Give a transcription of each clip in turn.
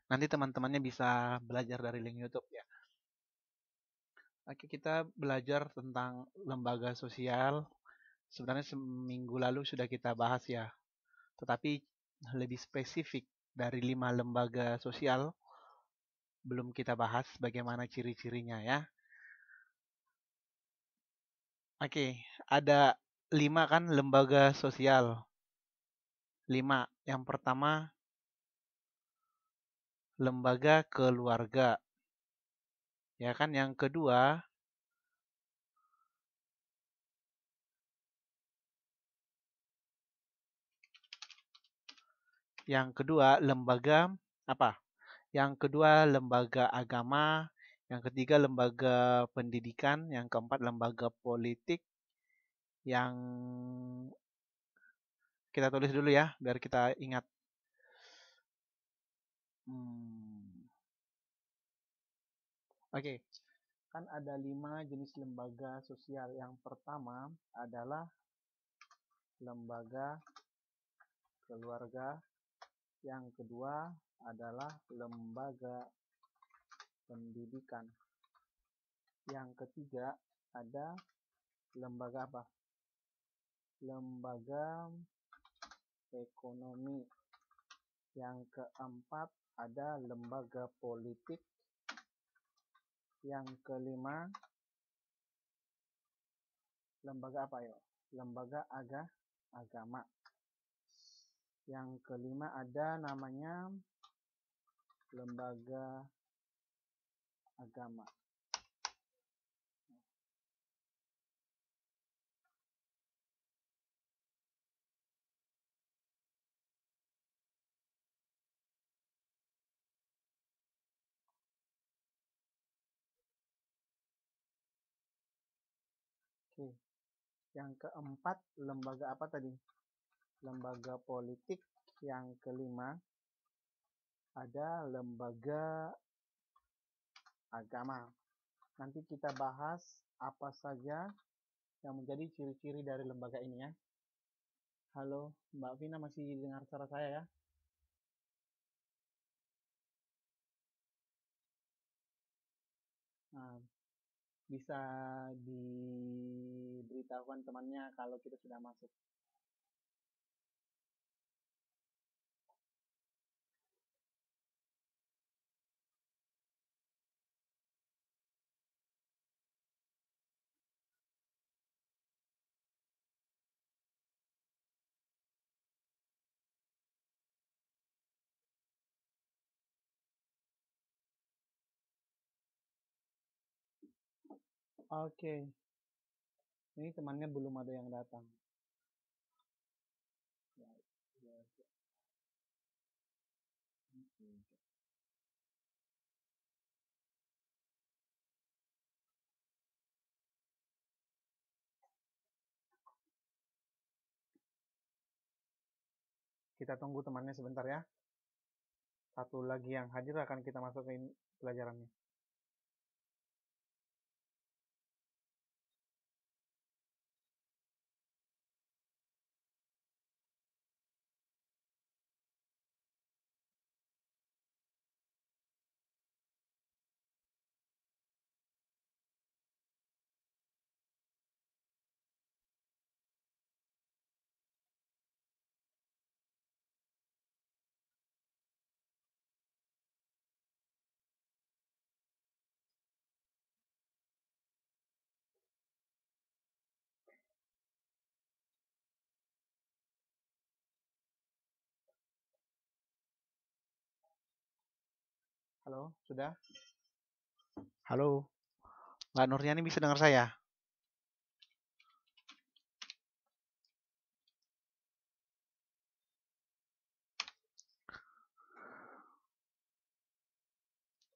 Nanti teman-temannya bisa belajar dari link YouTube ya. Oke, kita belajar tentang lembaga sosial. Sebenarnya seminggu lalu sudah kita bahas ya, tetapi lebih spesifik dari 5 lembaga sosial belum kita bahas bagaimana ciri-cirinya ya. Oke, ada 5 kan lembaga sosial. 5. Yang pertama, lembaga keluarga. Ya kan, yang kedua lembaga apa? Yang kedua lembaga agama, yang ketiga lembaga pendidikan, yang keempat lembaga politik, yang kita tulis dulu ya biar kita ingat. Hmm. Oke, kan ada 5 jenis lembaga sosial. Yang pertama adalah lembaga keluarga, yang kedua adalah lembaga pendidikan, yang ketiga ada lembaga apa? Lembaga ekonomi, yang keempat ada lembaga politik, yang kelima lembaga apa ya? Lembaga agama. Yang kelima ada namanya lembaga agama. Oke. Yang keempat lembaga apa tadi? Lembaga politik. Yang kelima ada lembaga agama. Nanti kita bahas apa saja yang menjadi ciri-ciri dari lembaga ini ya. Halo, Mbak Vina masih dengar suara saya ya? Nah, bisa diberitahukan temannya kalau kita sudah masuk. Oke, ini temannya belum ada yang datang. Ya, ya, ya. Kita tunggu temannya sebentar ya. Satu lagi yang hadir akan kita masukin pelajarannya. Halo, sudah? Halo, Mbak Nurjani bisa dengar saya?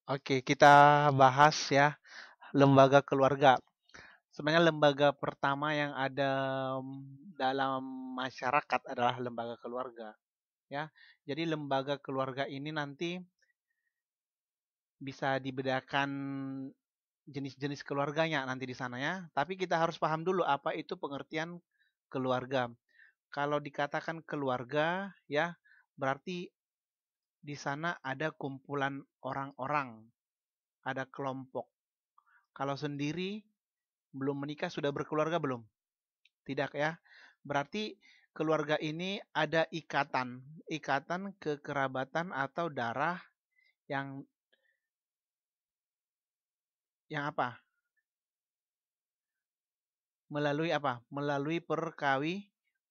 Oke, kita bahas ya lembaga keluarga. Sebenarnya lembaga pertama yang ada dalam masyarakat adalah lembaga keluarga, ya. Jadi lembaga keluarga ini nanti bisa dibedakan jenis-jenis keluarganya nanti di sana ya. Tapi kita harus paham dulu apa itu pengertian keluarga. Kalau dikatakan keluarga ya berarti di sana ada kumpulan orang-orang, ada kelompok. Kalau sendiri belum menikah sudah berkeluarga belum? Tidak ya. Berarti keluarga ini ada ikatan, ikatan kekerabatan atau darah yang apa? Melalui apa? Melalui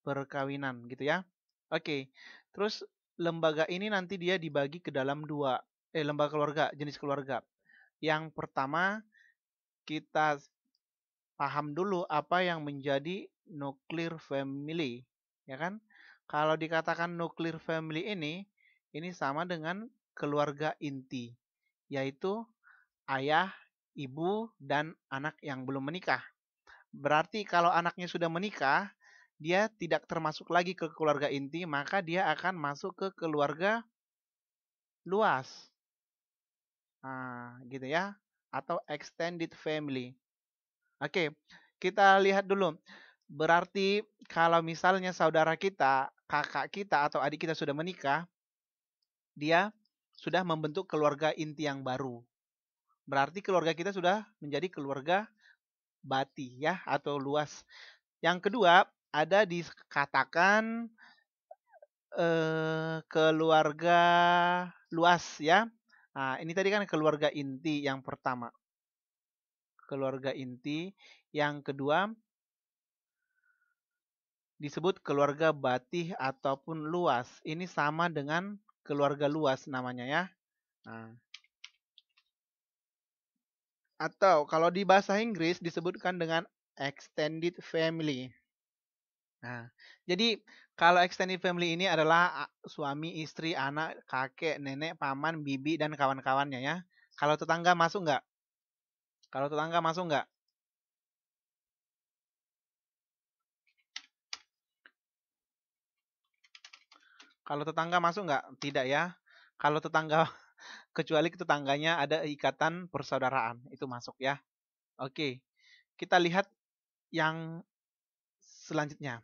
perkawinan gitu ya. Oke. Terus lembaga ini nanti dia dibagi ke dalam dua, lembaga keluarga, jenis keluarga. Yang pertama kita paham dulu apa yang menjadi nuclear family, ya kan? Kalau dikatakan nuclear family ini sama dengan keluarga inti, yaitu ayah, ibu, dan anak yang belum menikah. Berarti kalau anaknya sudah menikah, dia tidak termasuk lagi ke keluarga inti, maka dia akan masuk ke keluarga luas. Nah, gitu ya. Atau extended family. Oke, kita lihat dulu. Berarti kalau misalnya saudara kita, kakak kita, atau adik kita sudah menikah, dia sudah membentuk keluarga inti yang baru. Berarti keluarga kita sudah menjadi keluarga bati ya, atau luas. Yang kedua, ada dikatakan keluarga luas ya. Nah, ini tadi kan keluarga inti yang pertama. Keluarga inti. Yang kedua, disebut keluarga batih ataupun luas. Ini sama dengan keluarga luas namanya ya. Nah, atau kalau di bahasa Inggris disebutkan dengan extended family. Nah, jadi kalau extended family ini adalah suami, istri, anak, kakek, nenek, paman, bibi, dan kawan-kawannya ya. Kalau tetangga masuk nggak? Kalau tetangga masuk nggak? Kalau tetangga masuk nggak? Tidak ya. Kalau tetangga, kecuali tetangganya ada ikatan persaudaraan, itu masuk ya. Oke, kita lihat yang selanjutnya.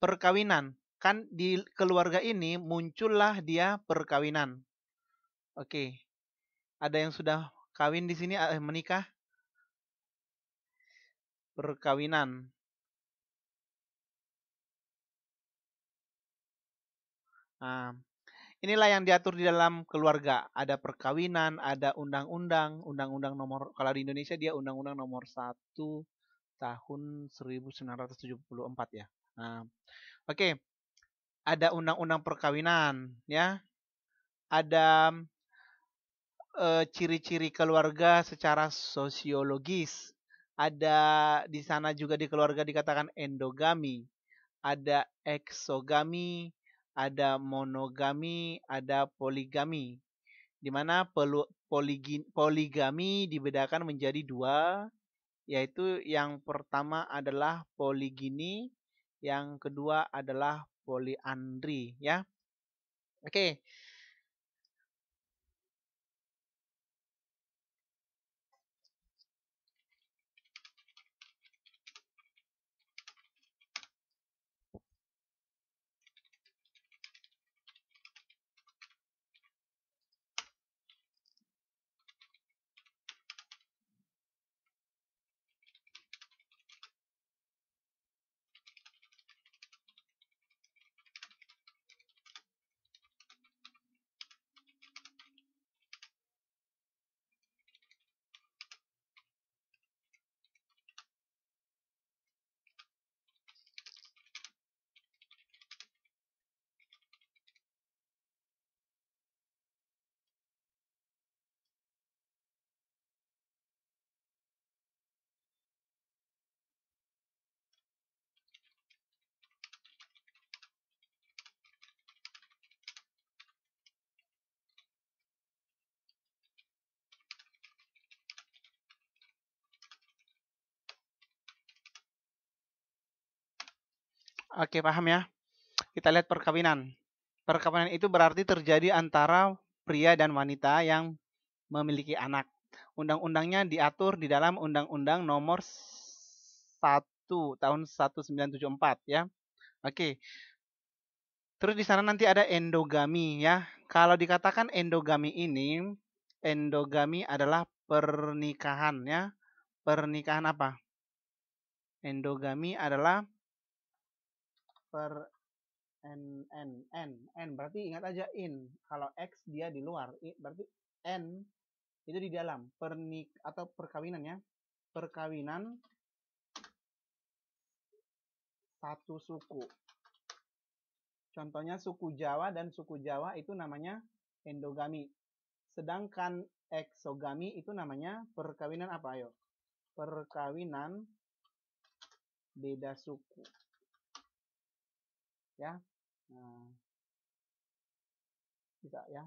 Perkawinan. Kan di keluarga ini muncullah dia perkawinan. Oke, ada yang sudah kawin di sini, menikah? Perkawinan. Nah, inilah yang diatur di dalam keluarga. Ada perkawinan, ada undang-undang, undang-undang nomor, kalau di Indonesia dia undang-undang nomor 1 tahun 1974 ya. Nah, oke. Ada undang-undang perkawinan ya. Ada ciri-ciri keluarga secara sosiologis. Ada di sana juga di keluarga dikatakan endogami, ada eksogami, ada monogami, ada poligami. Di mana poligami dibedakan menjadi dua, yaitu yang pertama adalah poligini, yang kedua adalah poliandri ya. Oke. Oke, paham ya. Kita lihat perkawinan. Perkawinan itu berarti terjadi antara pria dan wanita yang memiliki anak. Undang-undangnya diatur di dalam Undang-Undang Nomor 1 tahun 1974 ya. Oke. Terus di sana nanti ada endogami ya. Kalau dikatakan endogami adalah pernikahan ya. Pernikahan apa? Endogami adalah per n n n n berarti ingat aja in. Kalau x dia di luar, berarti n itu di dalam. Atau perkawinan ya. Perkawinan satu suku. Contohnya suku Jawa dan suku Jawa itu namanya endogami. Sedangkan eksogami itu namanya perkawinan apa? Ayo. Perkawinan beda suku. Ya. Nah, bisa ya.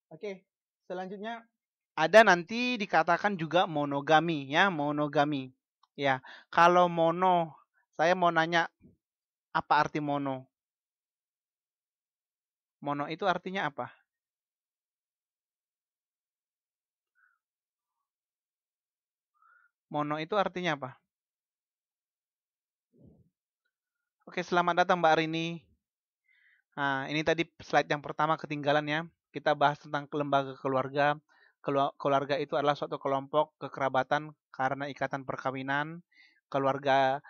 Oke, selanjutnya ada nanti dikatakan juga monogami ya, monogami. Ya, kalau mono, saya mau nanya apa arti mono? Mono itu artinya apa? Mono itu artinya apa? Oke, selamat datang Mbak Rini. Nah, ini tadi slide yang pertama ketinggalan ya. Kita bahas tentang lembaga keluarga. Keluarga itu adalah suatu kelompok kekerabatan karena ikatan perkawinan. Keluarga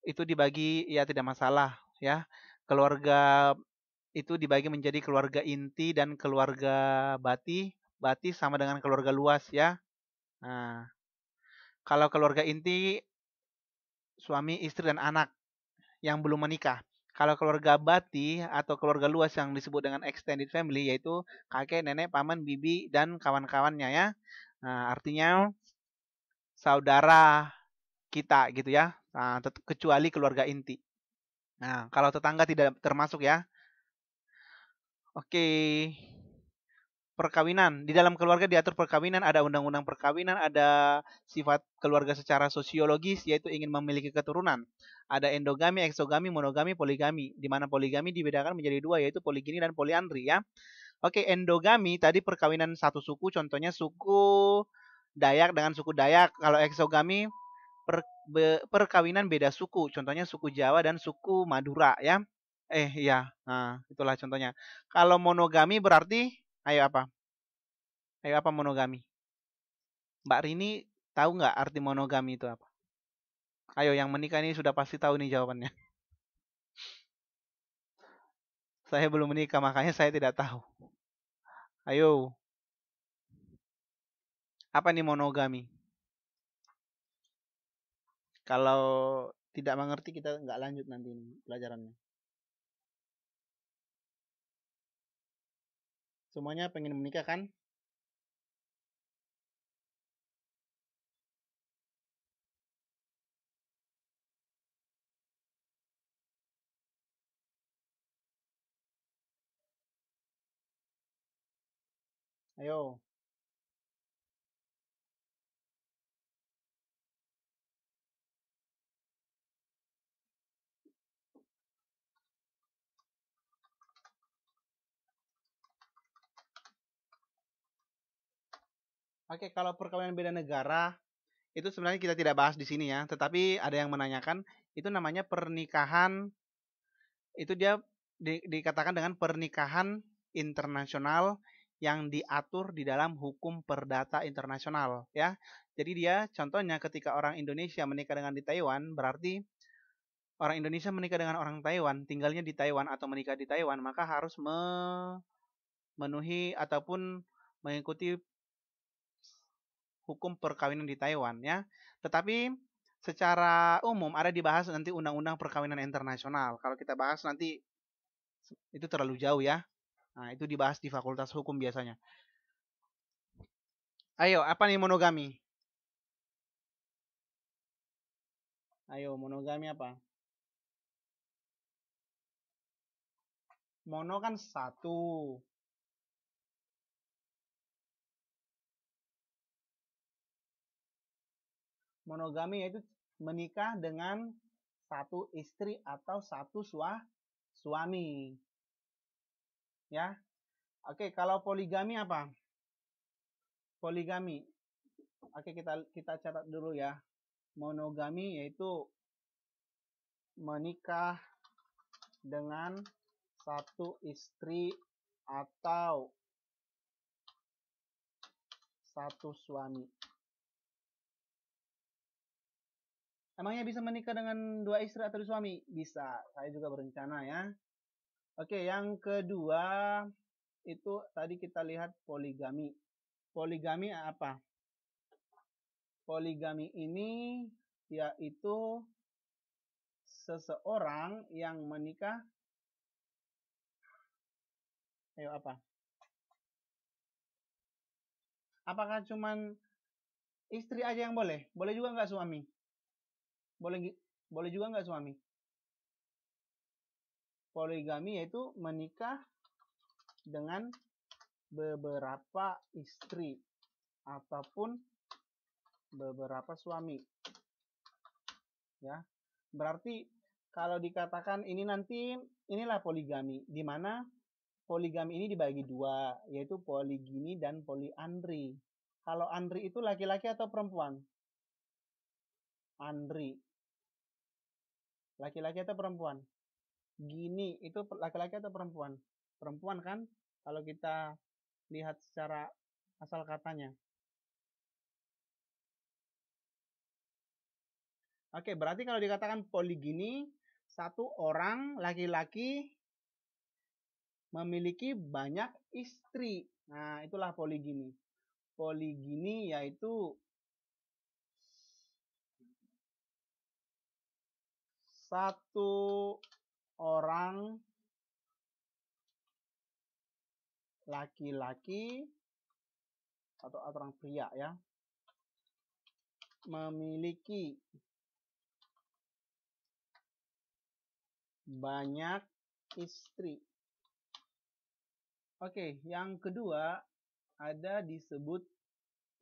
itu dibagi ya tidak masalah ya. Keluarga itu dibagi menjadi keluarga inti dan keluarga bati. Bati sama dengan keluarga luas ya. Nah, kalau keluarga inti suami, istri dan anak yang belum menikah. Kalau keluarga bati atau keluarga luas yang disebut dengan extended family yaitu kakek, nenek, paman, bibi dan kawan-kawannya ya. Nah, artinya saudara kita gitu ya. Nah, kecuali keluarga inti. Nah, kalau tetangga tidak termasuk ya. Oke. Perkawinan. Di dalam keluarga diatur perkawinan, ada undang-undang perkawinan, ada sifat keluarga secara sosiologis, yaitu ingin memiliki keturunan. Ada endogami, eksogami, monogami, poligami. Di mana poligami dibedakan menjadi dua, yaitu poligini dan poliandri ya. Oke, endogami tadi perkawinan satu suku, contohnya suku Dayak dengan suku Dayak. Kalau eksogami perkawinan beda suku, contohnya suku Jawa dan suku Madura ya. Iya, nah, itulah contohnya. Kalau monogami berarti, ayo apa? Ayo apa monogami? Mbak Rini tahu nggak arti monogami itu apa? Ayo yang menikah ini sudah pasti tahu nih jawabannya. Saya belum menikah makanya saya tidak tahu. Ayo, apa nih monogami? Kalau tidak mengerti kita nggak lanjut nanti ini pelajarannya. Semuanya pengen menikah kan? Ayo. Oke, kalau perkawinan beda negara itu sebenarnya kita tidak bahas di sini ya, tetapi ada yang menanyakan itu namanya pernikahan, itu dia dikatakan dengan pernikahan internasional yang diatur di dalam hukum perdata internasional ya. Jadi dia contohnya ketika orang Indonesia menikah dengan di Taiwan, berarti orang Indonesia menikah dengan orang Taiwan, tinggalnya di Taiwan atau menikah di Taiwan, maka harus memenuhi ataupun mengikuti hukum perkawinan di Taiwan ya. Tetapi secara umum ada dibahas nanti undang-undang perkawinan internasional. Kalau kita bahas nanti itu terlalu jauh ya. Nah, itu dibahas di Fakultas Hukum biasanya. Ayo, apa nih monogami? Ayo, monogami apa? Mono kan satu. Monogami yaitu menikah dengan satu istri atau satu suami. Ya. Oke, kalau poligami apa? Poligami. Oke, kita catat dulu ya. Monogami yaitu menikah dengan satu istri atau satu suami. Emangnya bisa menikah dengan 2 istri atau 2 suami? Bisa. Saya juga berencana ya. Oke, yang kedua itu tadi kita lihat poligami. Poligami apa? Poligami ini yaitu seseorang yang menikah. Ayo apa? Apakah cuman istri aja yang boleh? Boleh juga nggak suami? Boleh juga nggak suami? Poligami yaitu menikah dengan beberapa istri ataupun beberapa suami. Ya. Berarti kalau dikatakan ini nanti inilah poligami, di mana poligami ini dibagi dua, yaitu poligini dan poliandri. Kalau andri itu laki-laki atau perempuan? Andri. Laki-laki atau perempuan? Gini itu laki-laki atau perempuan? Perempuan kan? Kalau kita lihat secara asal katanya. Oke, berarti kalau dikatakan poligini, satu orang laki-laki memiliki banyak istri. Nah, itulah poligini. Poligini yaitu satu orang laki-laki atau orang pria ya memiliki banyak istri. Oke, yang kedua ada disebut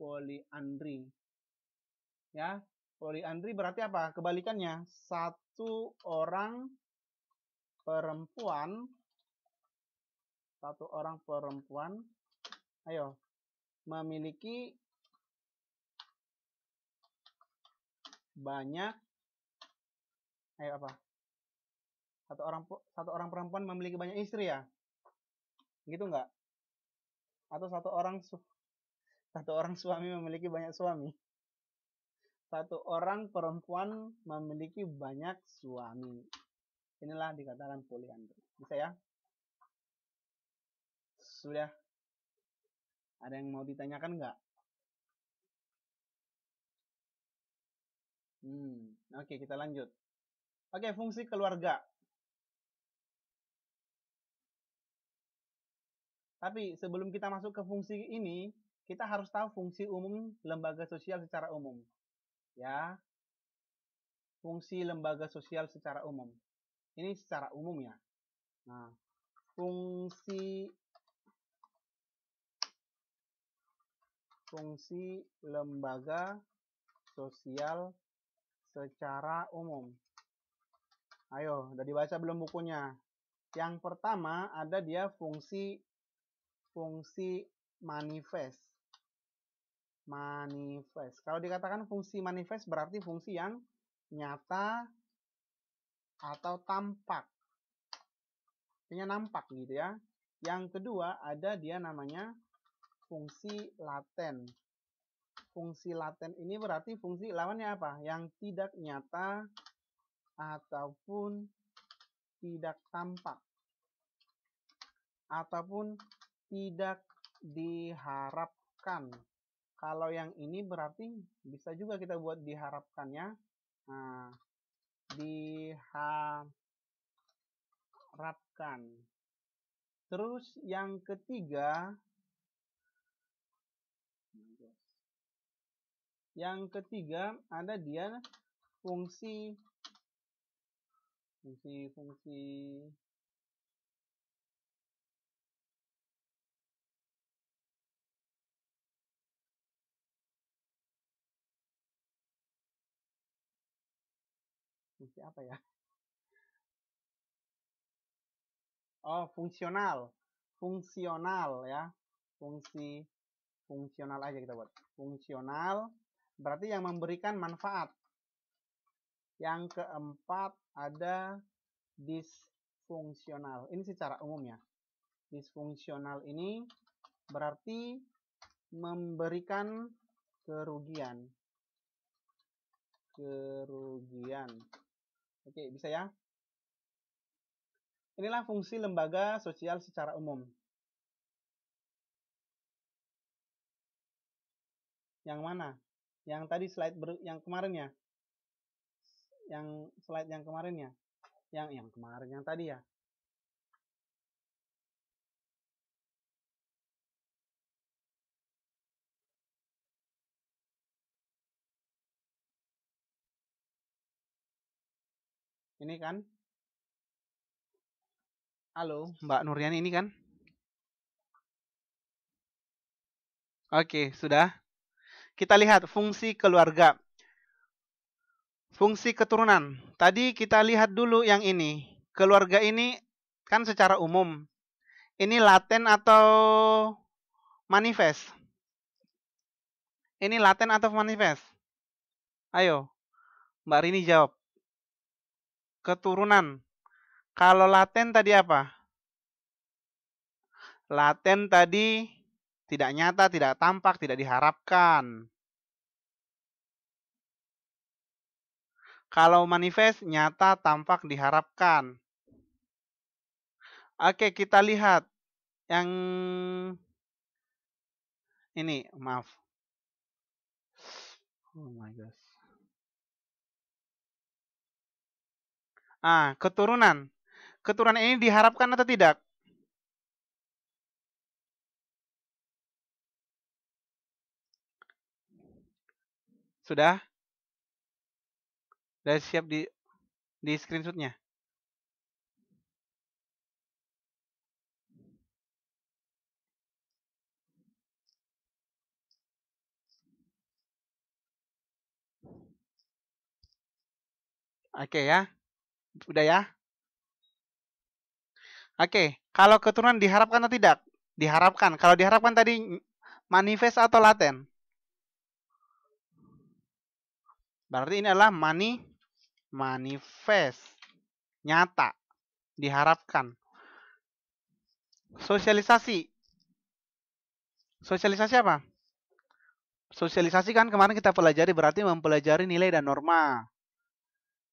poliandri. Ya, poliandri berarti apa? Kebalikannya, satu orang perempuan, ayo, memiliki banyak, ayo apa? Satu orang perempuan memiliki banyak istri ya? Gitu nggak? Atau satu orang suami memiliki banyak suami? Satu orang perempuan memiliki banyak suami. Inilah dikatakan poliandri. Bisa ya? Sudah? Ada yang mau ditanyakan nggak? Oke, kita lanjut. Oke, fungsi keluarga. Tapi sebelum kita masuk ke fungsi ini, kita harus tahu fungsi umum lembaga sosial secara umum. Ya, fungsi lembaga sosial secara umum. Ini secara umum ya. Nah, fungsi lembaga sosial secara umum. Ayo, udah dibaca belum bukunya? Yang pertama ada dia fungsi manifest. Manifest. Kalau dikatakan fungsi manifest berarti fungsi yang nyata atau tampak. Artinya nampak gitu ya. Yang kedua ada dia namanya fungsi laten. Fungsi laten ini berarti fungsi lawannya apa? Yang tidak nyata ataupun tidak tampak. Ataupun tidak diharapkan. Kalau yang ini berarti bisa juga kita buat diharapkannya. Nah, diharapkan. Terus yang ketiga, ada dia fungsi apa ya? Oh, fungsional. Fungsional ya. Fungsional aja kita buat. Fungsional berarti yang memberikan manfaat. Yang keempat ada disfungsional. Ini secara umum ya. Disfungsional ini berarti memberikan kerugian. Oke, bisa ya? Inilah fungsi lembaga sosial secara umum. Yang mana? Yang tadi slide yang kemarin ya? Yang slide yang kemarin ya? Yang kemarin, yang tadi ya? Ini kan? Halo, Mbak Nuriani ini kan? Oke, sudah. Kita lihat fungsi keluarga. Fungsi keturunan. Tadi kita lihat dulu yang ini. Keluarga ini kan secara umum. Ini laten atau manifest? Ini laten atau manifest? Ayo, Mbak Rini jawab. Keturunan. Kalau laten tadi apa? Laten tadi tidak nyata, tidak tampak, tidak diharapkan. Kalau manifest, nyata, tampak, diharapkan. Oke, kita lihat. Yang ini, maaf. Oh my gosh. Keturunan. Keturunan ini diharapkan atau tidak? Sudah? Sudah siap di screenshotnya? Oke ya. Udah ya? Oke, kalau keturunan diharapkan atau tidak? Diharapkan. Kalau diharapkan tadi manifest atau laten? Berarti ini adalah manifest. Nyata. Diharapkan. Sosialisasi. Sosialisasi apa? Sosialisasi kan kemarin kita pelajari berarti mempelajari nilai dan norma.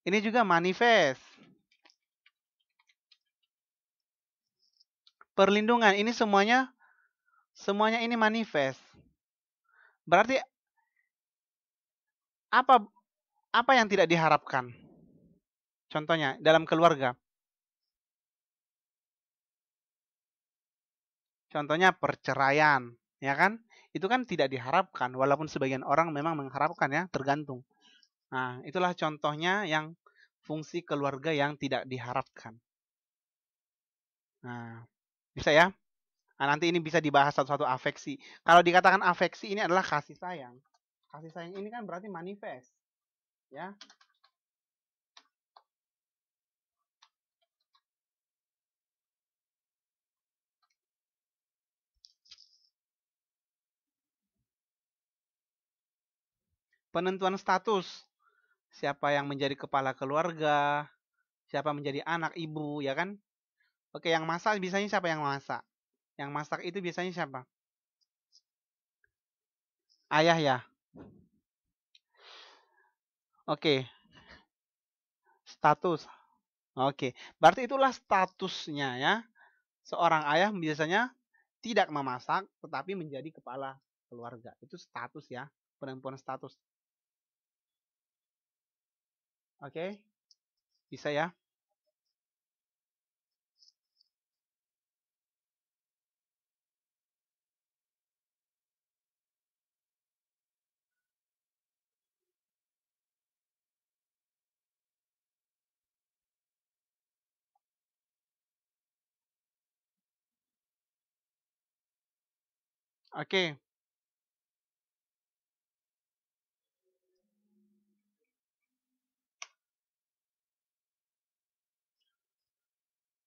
Ini juga manifest. Perlindungan ini semuanya ini manifest. Berarti apa yang tidak diharapkan? Contohnya dalam keluarga. Contohnya perceraian, ya kan? Itu kan tidak diharapkan, walaupun sebagian orang memang mengharapkan ya, tergantung. Nah, itulah contohnya yang fungsi keluarga yang tidak diharapkan. Nah, bisa ya? Nah, nanti ini bisa dibahas satu-satu afeksi. Kalau dikatakan afeksi ini adalah kasih sayang. Kasih sayang ini kan berarti manifest. Ya. Penentuan status. Siapa yang menjadi kepala keluarga, siapa menjadi anak ibu, ya kan? Oke, yang masak biasanya siapa yang masak? Yang masak itu biasanya siapa? Ayah ya. Oke. Status. Oke. Berarti itulah statusnya ya. Seorang ayah biasanya tidak memasak tetapi menjadi kepala keluarga. Itu status ya. Penentuan status. Oke. Bisa ya? Oke.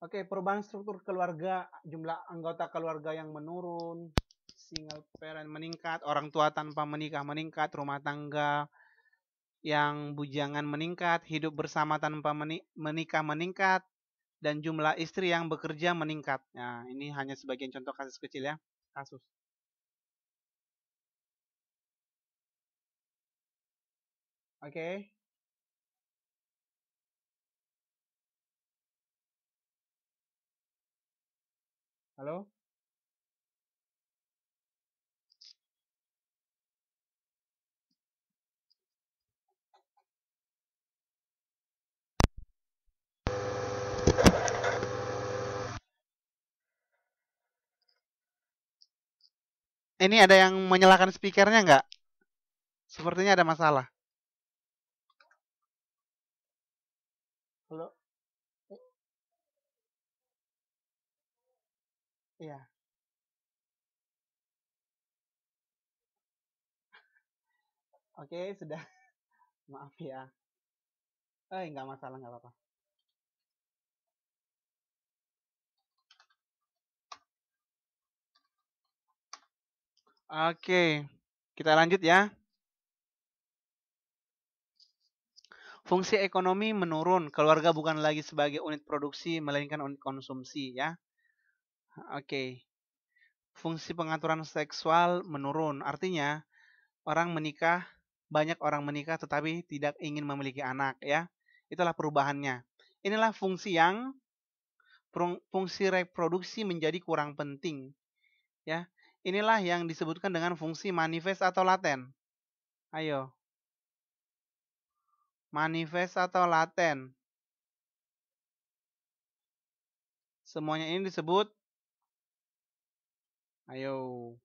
Oke, perubahan struktur keluarga, jumlah anggota keluarga yang menurun, single parent meningkat, orang tua tanpa menikah meningkat, rumah tangga yang bujangan meningkat, hidup bersama tanpa menikah meningkat, dan jumlah istri yang bekerja meningkat. Nah, ini hanya sebagian contoh kasus kecil ya, kasus. Oke. Halo? Ini ada yang menyalakan speakernya nggak? Sepertinya ada masalah. Halo? Iya. Oke, sudah. Maaf ya. Nggak masalah, nggak apa-apa. Oke, kita lanjut ya. Fungsi ekonomi menurun, keluarga bukan lagi sebagai unit produksi, melainkan unit konsumsi ya. Oke. Fungsi pengaturan seksual menurun, artinya banyak orang menikah tetapi tidak ingin memiliki anak ya. Itulah perubahannya. Inilah fungsi reproduksi menjadi kurang penting ya. Inilah yang disebutkan dengan fungsi manifest atau laten. Ayo. Manifest atau laten. Semuanya ini disebut, ayo,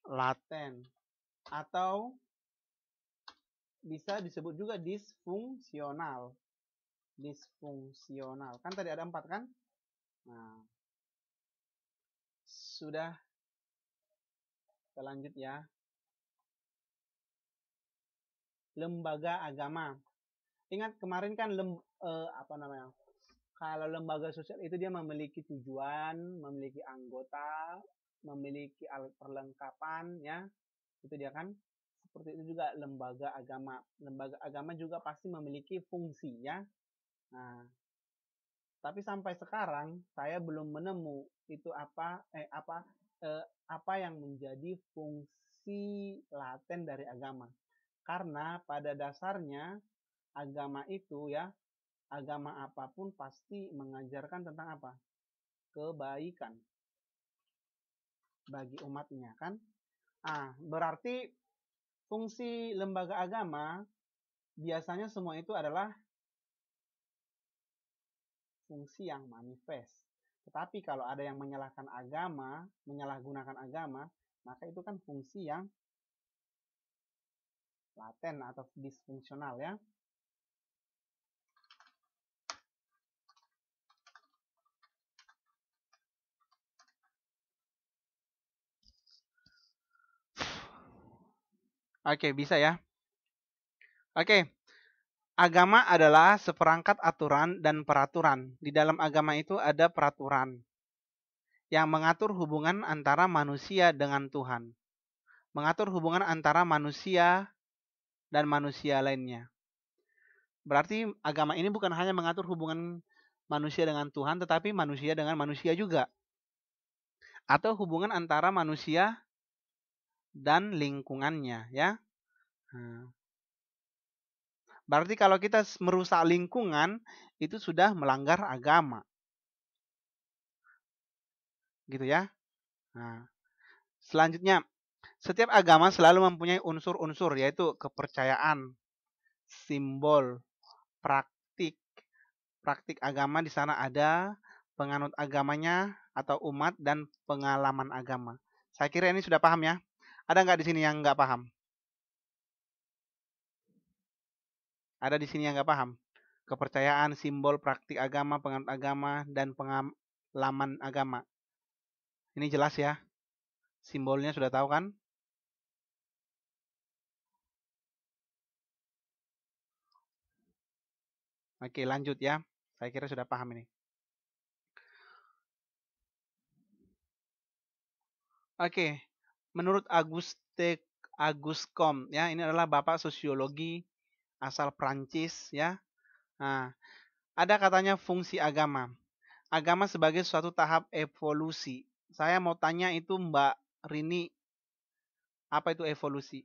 laten. Atau bisa disebut juga disfungsional. Disfungsional. Kan tadi ada 4 kan? Nah, sudah. Kita lanjut ya. Lembaga agama. Ingat kemarin kan kalau lembaga sosial itu dia memiliki tujuan, memiliki anggota, memiliki alat perlengkapan ya. Itu dia kan. Seperti itu juga lembaga agama. Lembaga agama juga pasti memiliki fungsi ya. Nah, tapi sampai sekarang saya belum menemu itu apa yang menjadi fungsi laten dari agama. Karena pada dasarnya agama itu ya, agama apapun pasti mengajarkan tentang apa? Kebaikan bagi umatnya kan. Berarti fungsi lembaga agama biasanya semua itu adalah fungsi yang manifest. Tetapi kalau ada yang menyalahkan agama, menyalahgunakan agama, maka itu kan fungsi yang laten atau disfungsional ya. Oke, bisa ya. Oke, agama adalah seperangkat aturan dan peraturan. Di dalam agama itu ada peraturan yang mengatur hubungan antara manusia dengan Tuhan. Mengatur hubungan antara manusia dan manusia lainnya. Berarti agama ini bukan hanya mengatur hubungan manusia dengan Tuhan, tetapi manusia dengan manusia juga. Atau hubungan antara manusia dan lingkungannya ya. Berarti kalau kita merusak lingkungan, itu sudah melanggar agama. Gitu ya. Nah, selanjutnya, setiap agama selalu mempunyai unsur-unsur, yaitu kepercayaan, simbol, praktik. Praktik agama di sana ada, penganut agamanya atau umat, dan pengalaman agama. Saya kira ini sudah paham ya. Ada nggak di sini yang nggak paham? Ada di sini yang nggak paham? Kepercayaan, simbol, praktik agama, penganut agama, dan pengalaman agama. Ini jelas ya. Simbolnya sudah tahu kan? Oke, lanjut ya. Saya kira sudah paham ini. Oke, menurut Auguste Comte ya, ini adalah bapak sosiologi asal Prancis ya. Nah, Ada katanya fungsi agama. Agama sebagai suatu tahap evolusi. Saya mau tanya itu Mbak Rini, apa itu evolusi?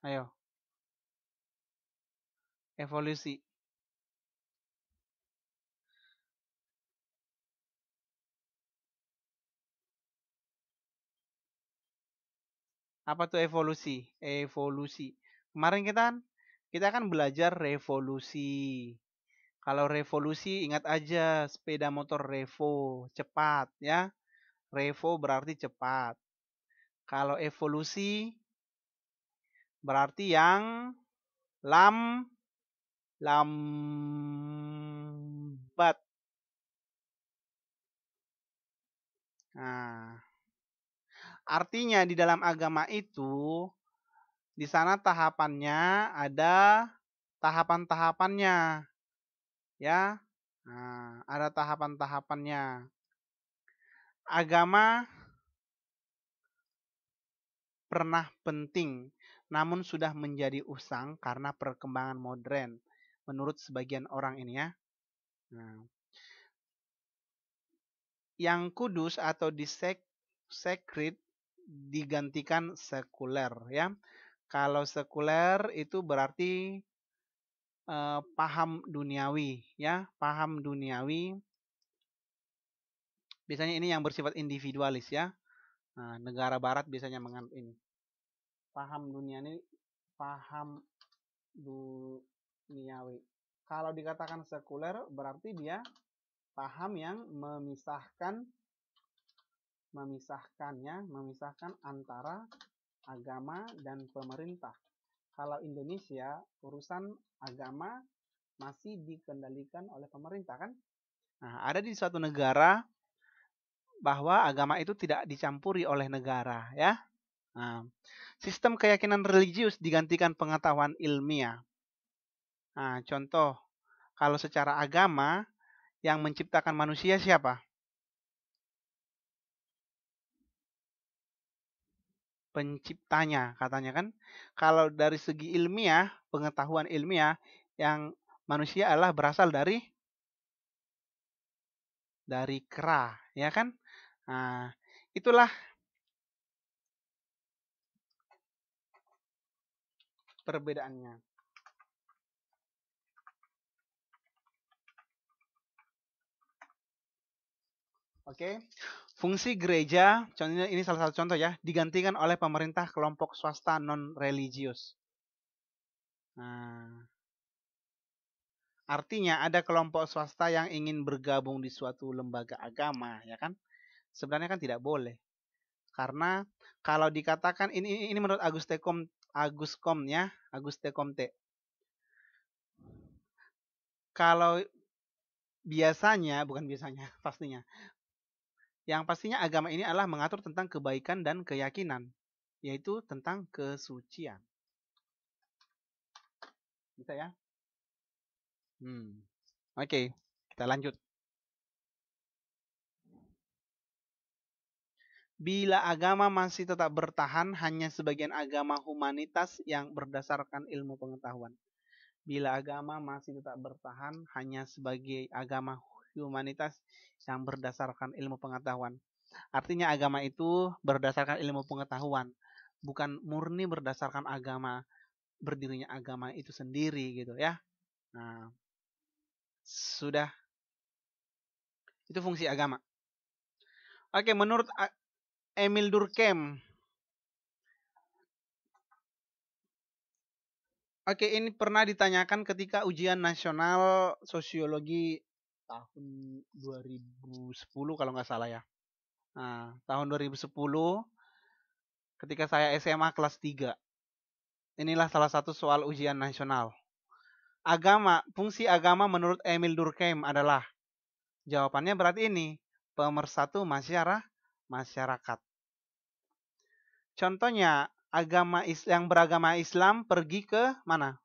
Ayo, evolusi. Apa tuh evolusi? Evolusi. Kemarin kita kan belajar revolusi. Kalau revolusi ingat aja sepeda motor Revo, cepat ya. Revo berarti cepat. Kalau evolusi berarti yang lam lambat. Nah, artinya di dalam agama itu di sana tahapannya ada tahapan-tahapannya ya. Nah, ada tahapan-tahapannya. Agama pernah penting, namun sudah menjadi usang karena perkembangan modern. Menurut sebagian orang ini ya. Nah, yang kudus atau sacred digantikan sekuler ya. Kalau sekuler itu berarti paham duniawi ya, paham duniawi. Biasanya ini yang bersifat individualis ya. Nah, negara barat biasanya menganut ini. Paham dunia ini paham duniawi. Kalau dikatakan sekuler berarti dia paham yang memisahkan antara agama dan pemerintah. Kalau Indonesia urusan agama masih dikendalikan oleh pemerintah kan? Nah, ada di suatu negara bahwa agama itu tidak dicampuri oleh negara ya. Nah, sistem keyakinan religius digantikan pengetahuan ilmiah. Nah, contoh kalau secara agama yang menciptakan manusia siapa? Penciptanya katanya kan. Kalau dari segi ilmiah, pengetahuan ilmiah yang manusia adalah berasal dari kera, ya kan? Nah, itulah perbedaannya. Oke. Fungsi gereja, contohnya ini salah satu contoh ya, digantikan oleh pemerintah kelompok swasta non religius. Nah, artinya ada kelompok swasta yang ingin bergabung di suatu lembaga agama, ya kan? Sebenarnya kan tidak boleh. Karena kalau dikatakan ini menurut Aguskom ya, Auguste Comte. Kalau bukan biasanya, pastinya. Yang pastinya agama ini adalah mengatur tentang kebaikan dan keyakinan, yaitu tentang kesucian. Bisa ya? Oke, kita lanjut. Bila agama masih tetap bertahan hanya sebagian agama humanitas yang berdasarkan ilmu pengetahuan. Bila agama masih tetap bertahan hanya sebagai agama humanitas yang berdasarkan ilmu pengetahuan. Artinya agama itu berdasarkan ilmu pengetahuan, bukan murni berdasarkan berdirinya agama itu sendiri gitu ya. Nah, sudah itu fungsi agama. Oke, menurut Emil Durkheim. Oke, ini pernah ditanyakan ketika ujian nasional sosiologi tahun 2010 kalau nggak salah ya. Nah, tahun 2010 ketika saya SMA kelas 3. Inilah salah satu soal ujian nasional. Fungsi agama menurut Emil Durkheim adalah, jawabannya berarti ini, pemersatu masyarakat. Contohnya, yang beragama Islam pergi ke mana?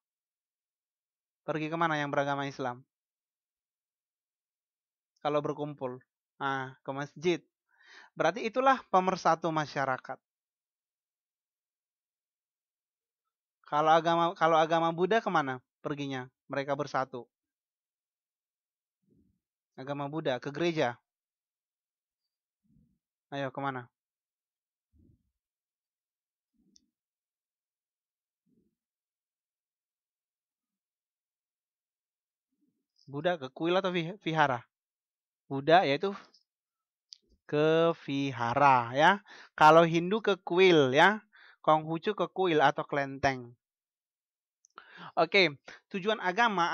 Pergi ke mana yang beragama Islam? Kalau berkumpul. Nah, ke masjid. Berarti itulah pemersatu masyarakat. Kalau agama Buddha kemana perginya? Mereka bersatu. Agama Buddha ke gereja. Ayo kemana? Buddha ke kuil atau vihara? Buddha yaitu ke vihara ya. Kalau Hindu ke kuil ya. Konghucu ke kuil atau kelenteng. Oke, tujuan agama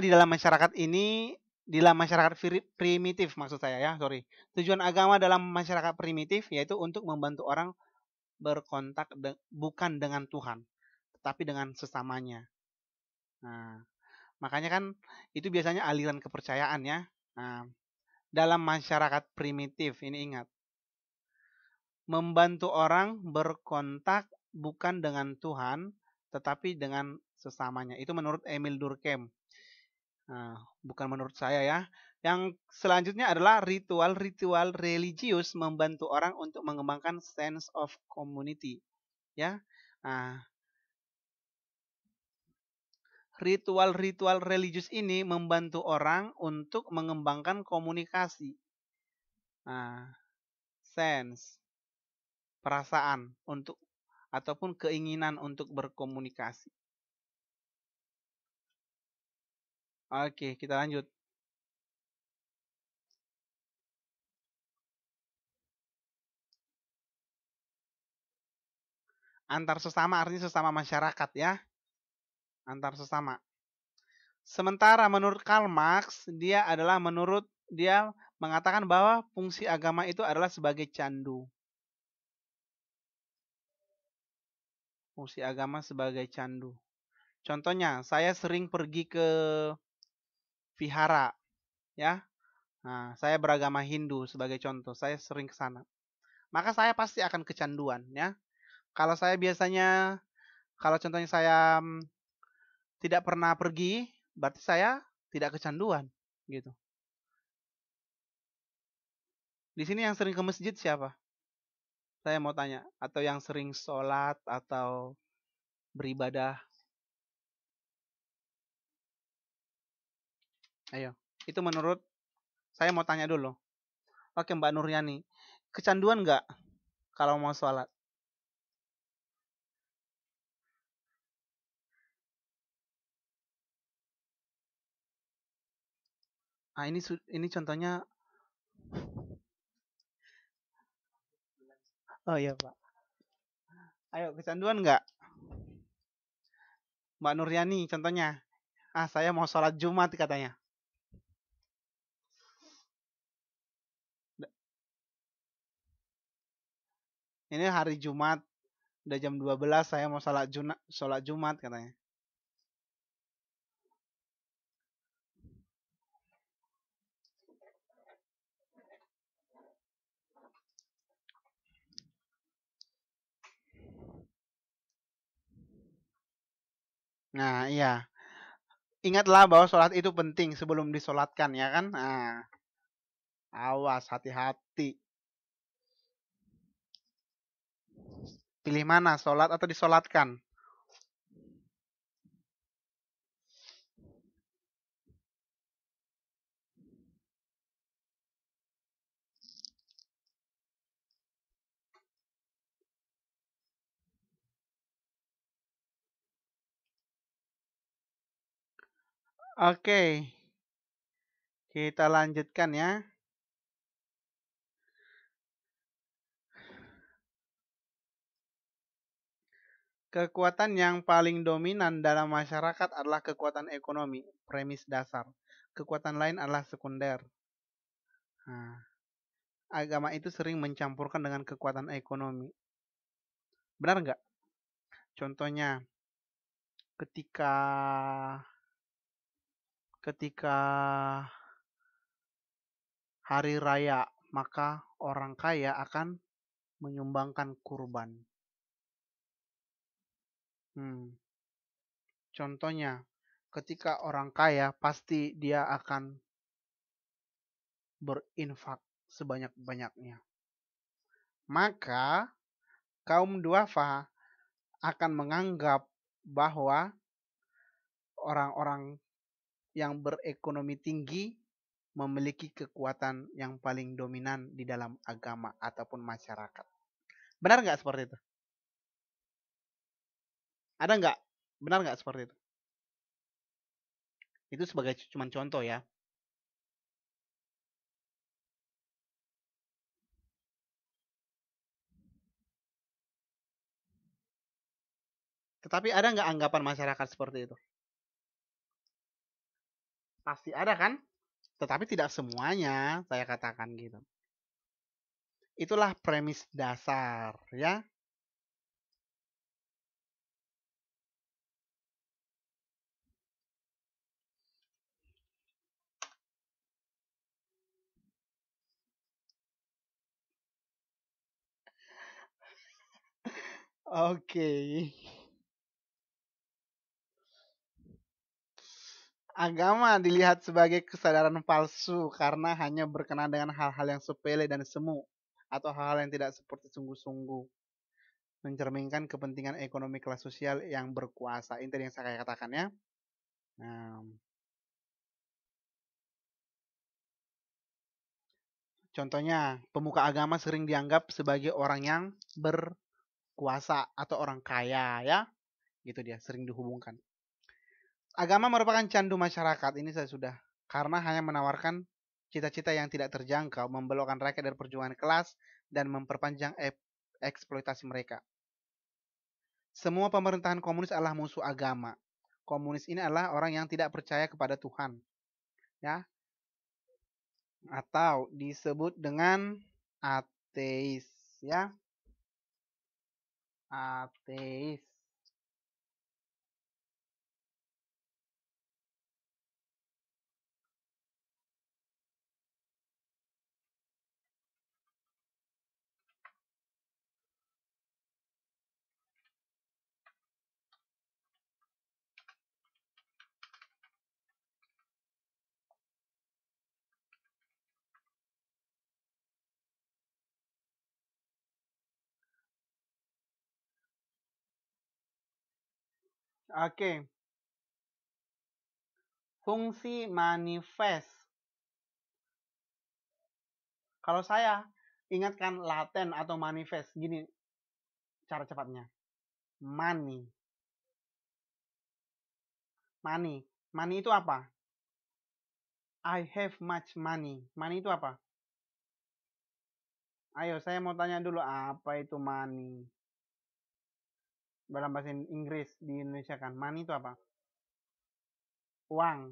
di dalam masyarakat ini, di dalam masyarakat primitif maksud saya ya, sorry. Tujuan agama dalam masyarakat primitif yaitu untuk membantu orang berkontak bukan dengan Tuhan, tetapi dengan sesamanya. Nah, makanya kan itu biasanya aliran kepercayaan ya. Nah, dalam masyarakat primitif ini ingat, membantu orang berkontak bukan dengan Tuhan, tetapi dengan sesamanya. Itu menurut Emil Durkheim. Nah, bukan menurut saya ya. Yang selanjutnya adalah ritual-ritual religius membantu orang untuk mengembangkan sense of community. Ya, nah, ritual-ritual religius ini membantu orang untuk mengembangkan komunikasi. Nah, sense, perasaan untuk ataupun keinginan untuk berkomunikasi. Oke, kita lanjut. Antar sesama artinya sesama masyarakat ya. Antar sesama. Sementara menurut Karl Marx, dia mengatakan bahwa fungsi agama itu adalah sebagai candu. Fungsi agama sebagai candu. Contohnya, saya sering pergi ke vihara, ya. Nah, saya beragama Hindu sebagai contoh, saya sering ke sana. Maka saya pasti akan kecanduan, ya. Kalau contohnya saya tidak pernah pergi, berarti saya tidak kecanduan, gitu. Di sini yang sering ke masjid siapa? Saya mau tanya, atau yang sering sholat atau beribadah? Ayo, itu menurut saya mau tanya dulu. Oke Mbak Nuryani, kecanduan nggak kalau mau sholat? Ah ini contohnya. Oh iya Pak. Ayo kecanduan nggak? Mbak Nuryani contohnya. Ah saya mau sholat Jumat katanya. Ini hari Jumat, udah jam 12 saya mau sholat Jumat katanya. Nah iya. Ingatlah bahwa sholat itu penting sebelum disolatkan ya kan. Nah, awas hati-hati. Pilih mana, sholat atau disolatkan? Oke, kita lanjutkan ya. Kekuatan yang paling dominan dalam masyarakat adalah kekuatan ekonomi, premis dasar. Kekuatan lain adalah sekunder. Nah, agama itu sering mencampurkan dengan kekuatan ekonomi. Benar nggak? Contohnya, ketika hari raya, maka orang kaya akan menyumbangkan kurban. Contohnya, ketika orang kaya pasti dia akan berinfak sebanyak-banyaknya. Maka kaum duafa akan menganggap bahwa orang-orang yang berekonomi tinggi memiliki kekuatan yang paling dominan di dalam agama ataupun masyarakat. Benar nggak seperti itu? Ada nggak? Benar nggak seperti itu? Itu sebagai cuman contoh ya. Tetapi ada nggak anggapan masyarakat seperti itu? Pasti ada kan? Tetapi tidak semuanya, saya katakan gitu. Itulah premis dasar ya. Oke. Agama dilihat sebagai kesadaran palsu karena hanya berkenaan dengan hal-hal yang sepele dan semu atau hal-hal yang tidak seperti sungguh-sungguh mencerminkan kepentingan ekonomi kelas sosial yang berkuasa. Ini yang saya katakan ya. Nah, contohnya, pemuka agama sering dianggap sebagai orang yang berkuasa atau orang kaya ya. Gitu dia, sering dihubungkan. Agama merupakan candu masyarakat, ini saya sudah. Karena hanya menawarkan cita-cita yang tidak terjangkau, membelokkan rakyat dari perjuangan kelas, dan memperpanjang eksploitasi mereka. Semua pemerintahan komunis adalah musuh agama. Komunis ini adalah orang yang tidak percaya kepada Tuhan. Ya, atau disebut dengan ateis ya, ateis. Oke, fungsi manifest. Kalau saya ingatkan laten atau manifest, gini cara cepatnya. Money. Money. Money itu apa? I have much money. Money itu apa? Ayo, saya mau tanya dulu, apa itu money? Dalam bahasa Inggris di Indonesia kan, money itu apa? Uang.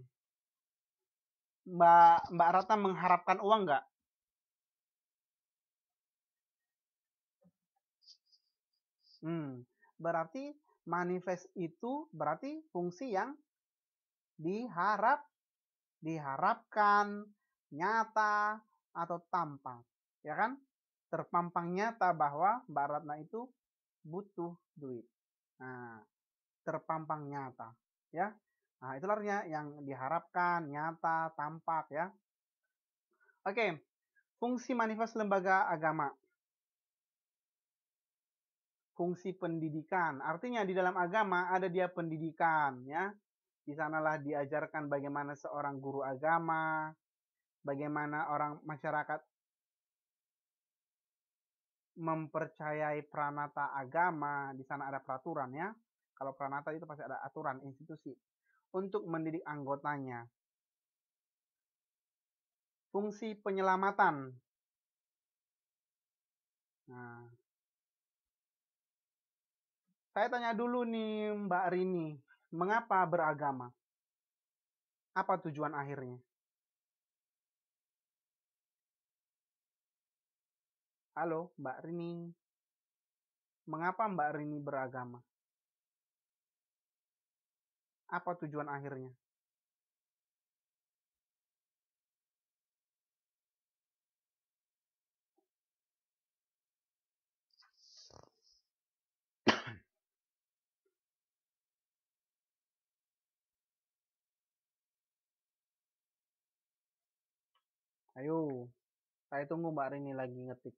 Mbak Ratna mengharapkan uang nggak? Berarti manifest itu berarti fungsi yang diharapkan, nyata, atau tampak. Ya kan? Terpampang nyata bahwa Mbak Ratna itu butuh duit. Nah, terpampang nyata. Ya. Nah, itu artinya yang diharapkan, nyata, tampak ya. Oke, fungsi manifest lembaga agama. Fungsi pendidikan. Artinya di dalam agama ada dia pendidikan ya. Di sanalah diajarkan bagaimana seorang guru agama, bagaimana orang masyarakat mempercayai pranata agama. Di sana ada peraturan ya. Kalau pranata itu pasti ada aturan institusi untuk mendidik anggotanya. Fungsi penyelamatan. Nah, saya tanya dulu nih Mbak Rini, mengapa beragama? Apa tujuan akhirnya? Halo Mbak Rini, mengapa Mbak Rini beragama? Apa tujuan akhirnya? Ayo, saya tunggu Mbak Rini lagi ngetik.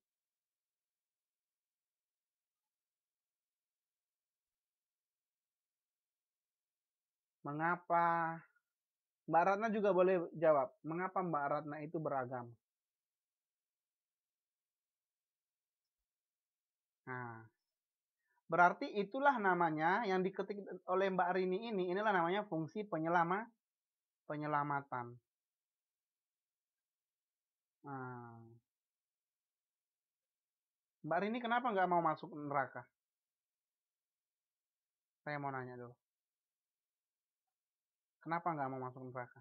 Mengapa? Mbak Ratna juga boleh jawab. Mengapa Mbak Ratna itu beragama? Nah, berarti itulah namanya yang diketik oleh Mbak Rini ini. Inilah namanya fungsi penyelamatan. Nah, Mbak Rini kenapa nggak mau masuk neraka? Saya mau nanya dulu. Kenapa nggak mau masuk neraka?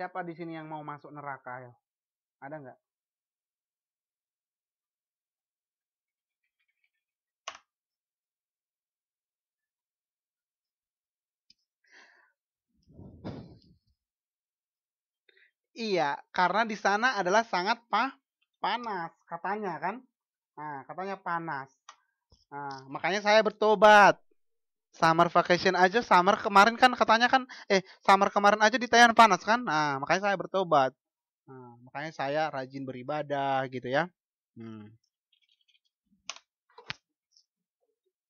Siapa di sini yang mau masuk neraka ya? Ada nggak? Iya, karena di sana adalah sangat panas, katanya kan? Nah, katanya panas. Nah, makanya saya bertobat. Summer vacation aja, summer kemarin kan katanya kan, summer kemarin aja di Thailand panas kan? Nah, makanya saya bertobat. Nah, makanya saya rajin beribadah gitu ya.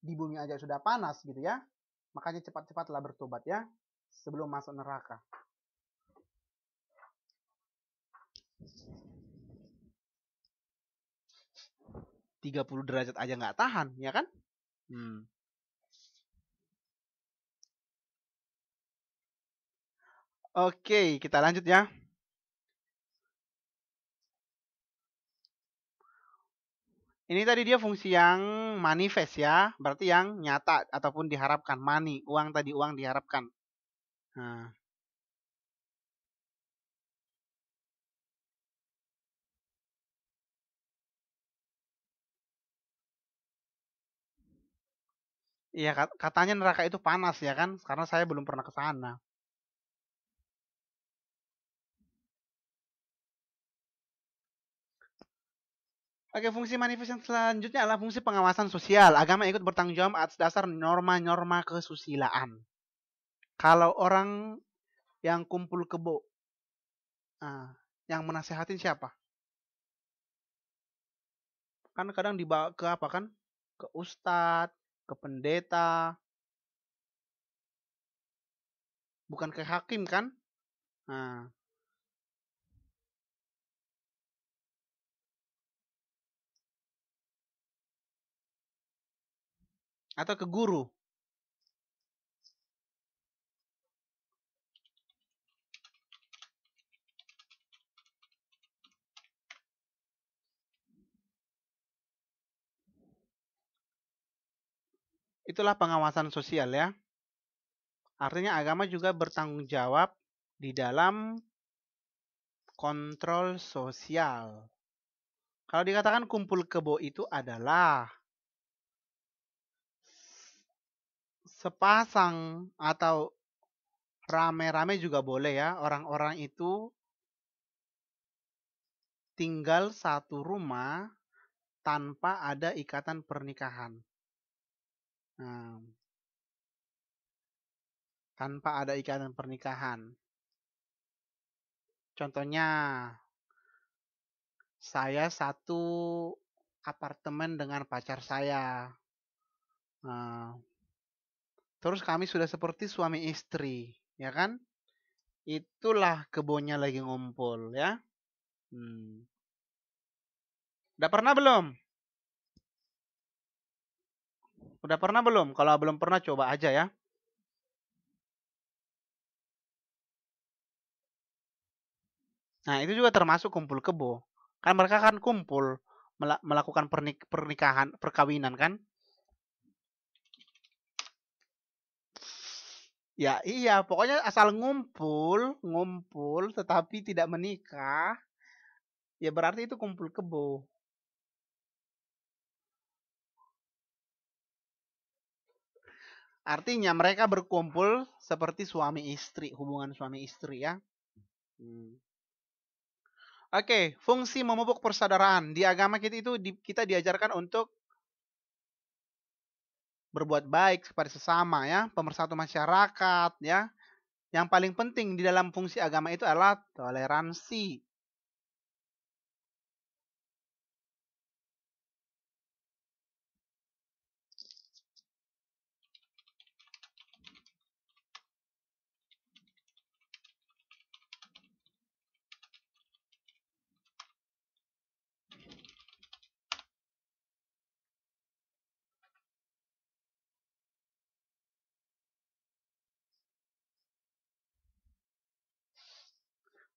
Di bumi aja sudah panas gitu ya. Makanya cepat-cepatlah bertobat ya, sebelum masuk neraka. 30 derajat aja nggak tahan, ya kan? Oke, kita lanjut ya. Ini tadi dia fungsi yang manifest ya, berarti yang nyata ataupun diharapkan. Money, uang tadi, uang diharapkan. Nah. Iya, katanya neraka itu panas ya kan, karena saya belum pernah ke sana. Oke, fungsi manifest yang selanjutnya adalah fungsi pengawasan sosial. Agama ikut bertanggung jawab atas dasar norma-norma kesusilaan. Kalau orang yang kumpul kebo, yang menasehatin siapa? Kan kadang dibawa ke apa kan? Ke ustadz, ke pendeta, bukan ke hakim kan? Nah. Atau ke guru. Itulah pengawasan sosial ya. Artinya agama juga bertanggung jawab di dalam kontrol sosial. Kalau dikatakan kumpul kebo itu adalah sepasang atau rame-rame juga boleh ya. Orang-orang itu tinggal satu rumah tanpa ada ikatan pernikahan. Nah, tanpa ada ikatan pernikahan. Contohnya, saya satu apartemen dengan pacar saya. Nah, terus kami sudah seperti suami istri, ya kan? Itulah kebunnya lagi ngumpul, ya. Udah pernah belum? Udah pernah belum? Kalau belum pernah coba aja ya. Nah, itu juga termasuk kumpul kebo. Kan mereka kan kumpul melakukan pernikahan, perkawinan kan? Ya iya, pokoknya asal ngumpul tetapi tidak menikah, ya berarti itu kumpul kebo. Artinya mereka berkumpul seperti suami istri, hubungan suami istri ya. Oke, fungsi memupuk persaudaraan. Di agama kita itu kita diajarkan untuk berbuat baik kepada sesama ya, pemersatu masyarakat ya. Yang paling penting di dalam fungsi agama itu adalah toleransi.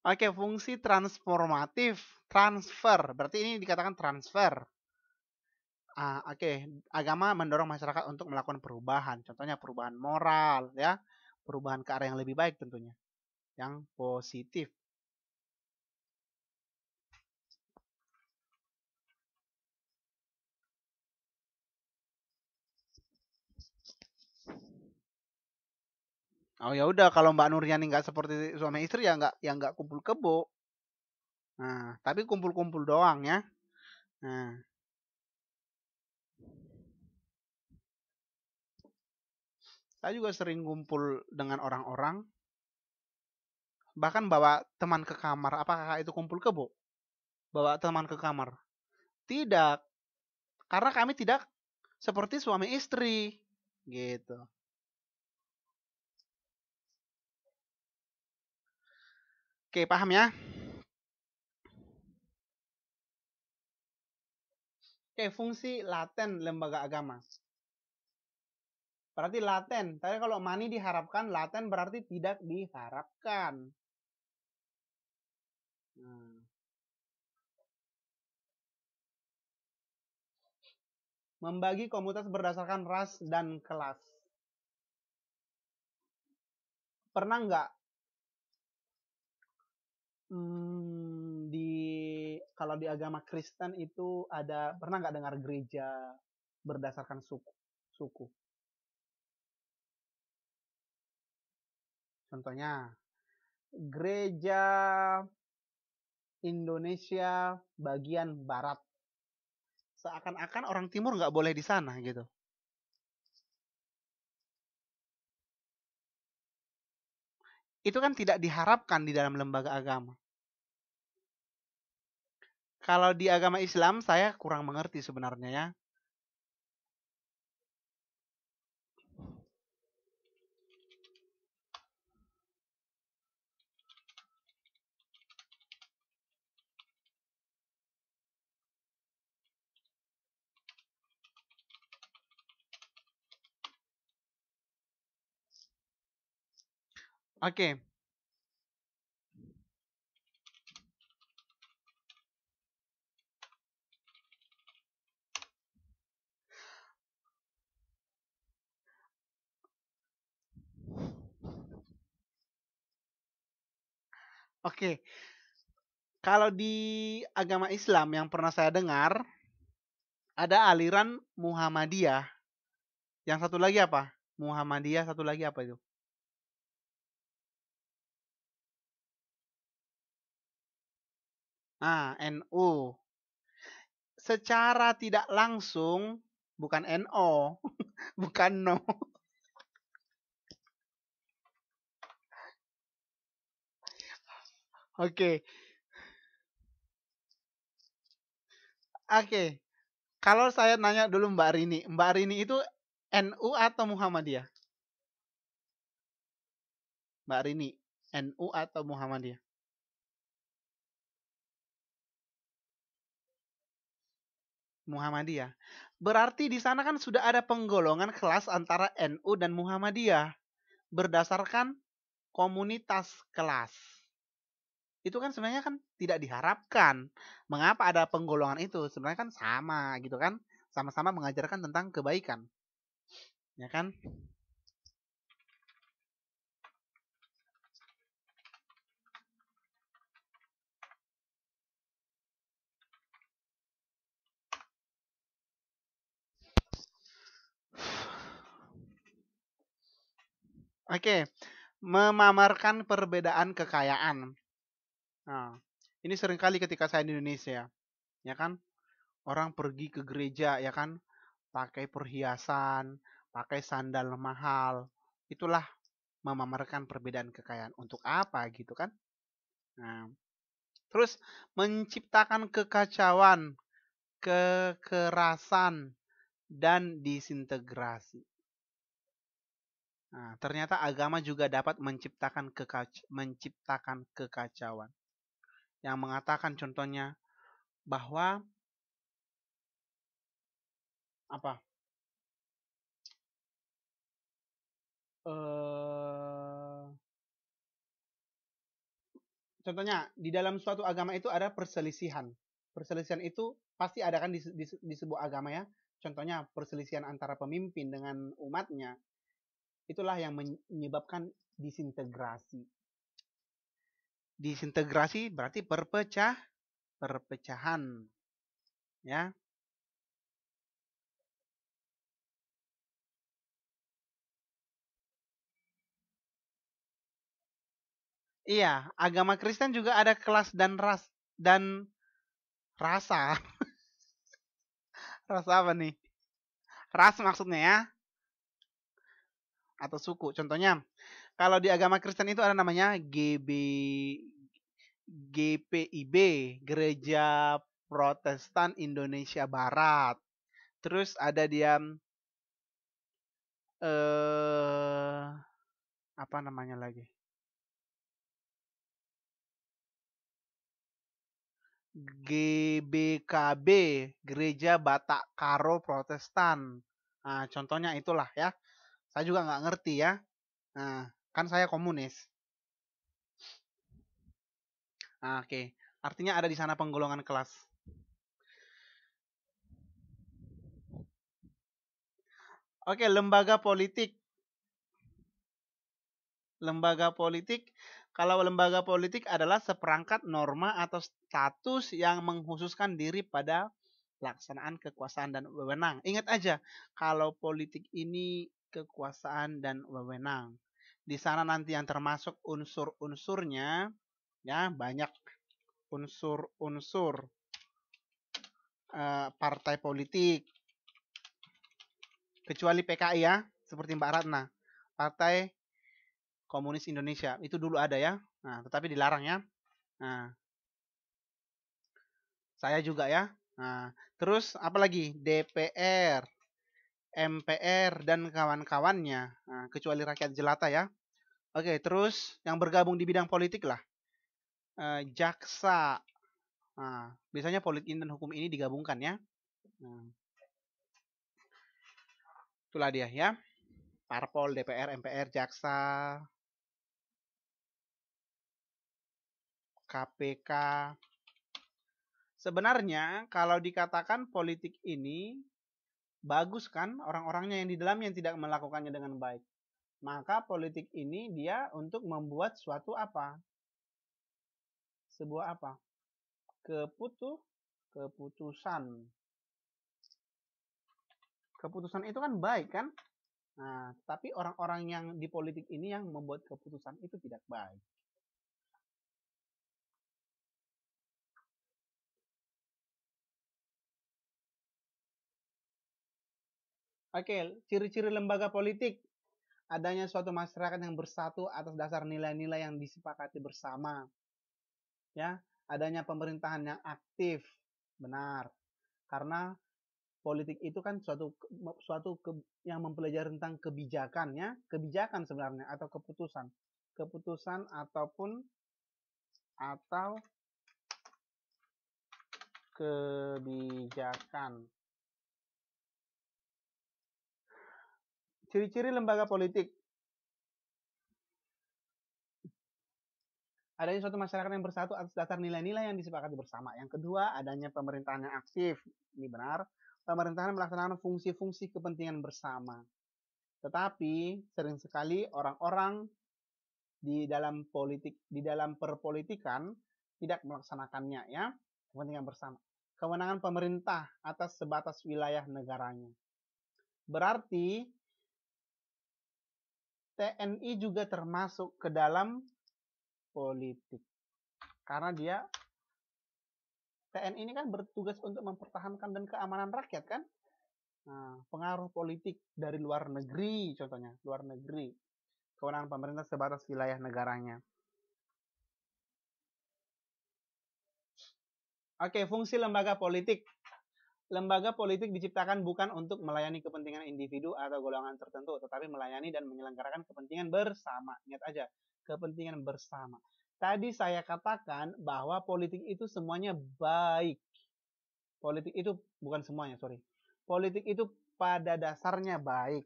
Oke, fungsi transformatif, transfer. Berarti ini dikatakan transfer. Oke, agama mendorong masyarakat untuk melakukan perubahan. Contohnya perubahan moral, ya, perubahan ke arah yang lebih baik tentunya, yang positif. Oh ya udah, kalau Mbak Nuriani nggak seperti suami istri ya nggak kumpul kebo. Nah, tapi kumpul-kumpul doang ya. Nah, saya juga sering kumpul dengan orang-orang, bahkan bawa teman ke kamar. Apakah itu kumpul kebo? Bawa teman ke kamar? Tidak, karena kami tidak seperti suami istri, gitu. Oke, paham ya? Oke, fungsi laten lembaga agama. Berarti laten. Tapi kalau mani diharapkan, laten berarti tidak diharapkan. Nah. Membagi komunitas berdasarkan ras dan kelas. Pernah nggak kalau di agama Kristen itu pernah nggak dengar gereja berdasarkan suku? Contohnya gereja Indonesia bagian barat. Seakan-akan orang timur nggak boleh di sana gitu. Itu kan tidak diharapkan di dalam lembaga agama. Kalau di agama Islam saya kurang mengerti sebenarnya ya. Oke, oke. Kalau di agama Islam yang pernah saya dengar, ada aliran Muhammadiyah. Yang satu lagi apa? Muhammadiyah, satu lagi apa itu? NU. Secara tidak langsung, bukan NO, bukan no. Oke, oke. Kalau saya nanya dulu Mbak Rini itu NU atau Muhammadiyah? Mbak Rini, NU atau Muhammadiyah? Muhammadiyah. Berarti di sana kan sudah ada penggolongan kelas antara NU dan Muhammadiyah berdasarkan komunitas kelas. Itu kan sebenarnya kan tidak diharapkan. Mengapa ada penggolongan itu? Sebenarnya kan sama gitu kan. Sama-sama mengajarkan tentang kebaikan. Ya kan? Oke, memamerkan perbedaan kekayaan. Nah, ini seringkali ketika saya di Indonesia, ya kan? Orang pergi ke gereja, ya kan? Pakai perhiasan, pakai sandal mahal. Itulah memamerkan perbedaan kekayaan. Untuk apa gitu kan? Nah, terus menciptakan kekacauan, kekerasan, dan disintegrasi. Nah, ternyata agama juga dapat menciptakan kekacauan. Yang mengatakan contohnya bahwa apa? Eh, contohnya di dalam suatu agama itu ada perselisihan. Perselisihan itu pasti ada kan di sebuah agama ya. Contohnya perselisihan antara pemimpin dengan umatnya. Itulah yang menyebabkan disintegrasi. Disintegrasi berarti perpecahan. Ya. Iya, agama Kristen juga ada kelas dan rasa. Rasa apa nih? Ras maksudnya ya, atau suku. Contohnya, kalau di agama Kristen itu ada namanya GPIB, Gereja Protestan Indonesia Barat. Terus ada dia apa namanya lagi? GBKB, Gereja Batak Karo Protestan. Nah, contohnya itulah ya. Saya juga nggak ngerti ya. Nah, kan saya komunis. Nah, oke. Artinya ada di sana penggolongan kelas. Oke, lembaga politik. Lembaga politik, kalau lembaga politik adalah seperangkat norma atau status yang mengkhususkan diri pada pelaksanaan kekuasaan dan wewenang. Ingat aja, kalau politik ini kekuasaan dan wewenang. Di sana nanti yang termasuk unsur-unsurnya, ya banyak unsur-unsur partai politik, kecuali PKI ya, seperti Mbak Ratna, Partai Komunis Indonesia. Itu dulu ada ya. Nah, tetapi dilarang ya. Nah, saya juga ya. Nah, terus apa lagi? DPR, MPR dan kawan-kawannya. Nah, kecuali rakyat jelata ya. Oke, terus yang bergabung di bidang politik lah. Jaksa. Nah, biasanya politik dan hukum ini digabungkan ya. Nah, itulah dia ya. Parpol, DPR, MPR, Jaksa, KPK. Sebenarnya kalau dikatakan politik ini bagus kan orang-orangnya yang di dalamnya yang tidak melakukannya dengan baik. Maka politik ini dia untuk membuat suatu apa? Sebuah apa? Keputusan. Keputusan itu kan baik kan? Nah, tapi orang-orang yang di politik ini yang membuat keputusan itu tidak baik. Oke, ciri-ciri lembaga politik. Adanya suatu masyarakat yang bersatu atas dasar nilai-nilai yang disepakati bersama. Ya, adanya pemerintahan yang aktif. Benar. Karena politik itu kan suatu yang mempelajari tentang kebijakan ya, kebijakan sebenarnya atau keputusan. Keputusan atau kebijakan. Ciri-ciri lembaga politik. Adanya suatu masyarakat yang bersatu atas dasar nilai-nilai yang disepakati bersama. Yang kedua, adanya pemerintahan yang aktif. Ini benar. Pemerintahan melaksanakan fungsi-fungsi kepentingan bersama. Tetapi sering sekali orang-orang di dalam politik, di dalam perpolitikan tidak melaksanakannya ya, kepentingan bersama. Kewenangan pemerintah atas sebatas wilayah negaranya. Berarti TNI juga termasuk ke dalam politik. Karena dia TNI ini kan bertugas untuk mempertahankan dan keamanan rakyat kan. Nah, pengaruh politik dari luar negeri contohnya, luar negeri. Kewenangan pemerintah sebatas wilayah negaranya. Oke, fungsi lembaga politik. Lembaga politik diciptakan bukan untuk melayani kepentingan individu atau golongan tertentu, tetapi melayani dan menyelenggarakan kepentingan bersama. Ingat aja, kepentingan bersama. Tadi saya katakan bahwa politik itu semuanya baik. Politik itu bukan semuanya, sorry. Politik itu pada dasarnya baik.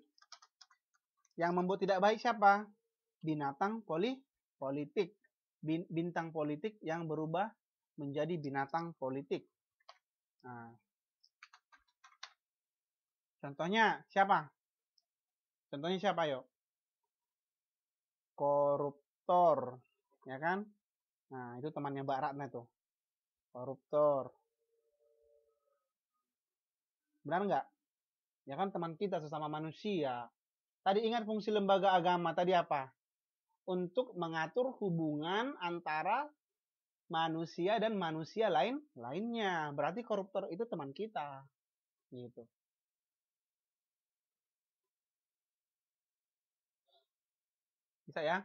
Yang membuat tidak baik siapa? Binatang politik. bintang politik yang berubah menjadi binatang politik. Nah, contohnya siapa? Contohnya siapa, yuk? Koruptor, ya kan? Nah, itu temannya Mbak Ratna tuh. Koruptor. Benar nggak? Ya kan teman kita sesama manusia. Tadi ingat fungsi lembaga agama tadi apa? Untuk mengatur hubungan antara manusia dan manusia lainnya. Berarti koruptor itu teman kita. Gitu. Bisa ya?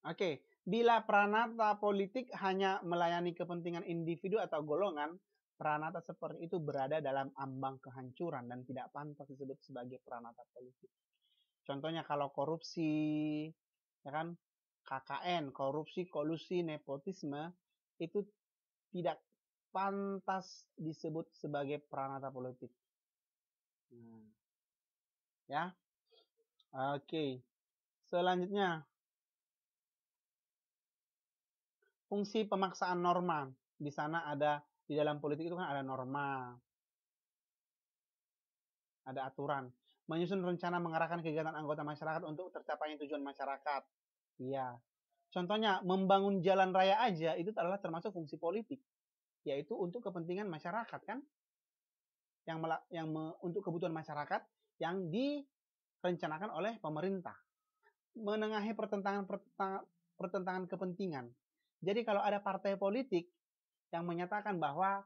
Oke, bila pranata politik hanya melayani kepentingan individu atau golongan, pranata seperti itu berada dalam ambang kehancuran dan tidak pantas disebut sebagai pranata politik. Contohnya kalau korupsi, ya kan, KKN, korupsi, kolusi, nepotisme, itu tidak pantas disebut sebagai pranata politik. Ya, oke. Selanjutnya, fungsi pemaksaan norma. Di sana ada, di dalam politik itu kan ada norma, ada aturan. Menyusun rencana mengarahkan kegiatan anggota masyarakat untuk tercapainya tujuan masyarakat. Iya. Contohnya, membangun jalan raya aja itu adalah termasuk fungsi politik, yaitu untuk kepentingan masyarakat kan, untuk kebutuhan masyarakat yang direncanakan oleh pemerintah. Menengahi pertentangan kepentingan. Jadi kalau ada partai politik yang menyatakan bahwa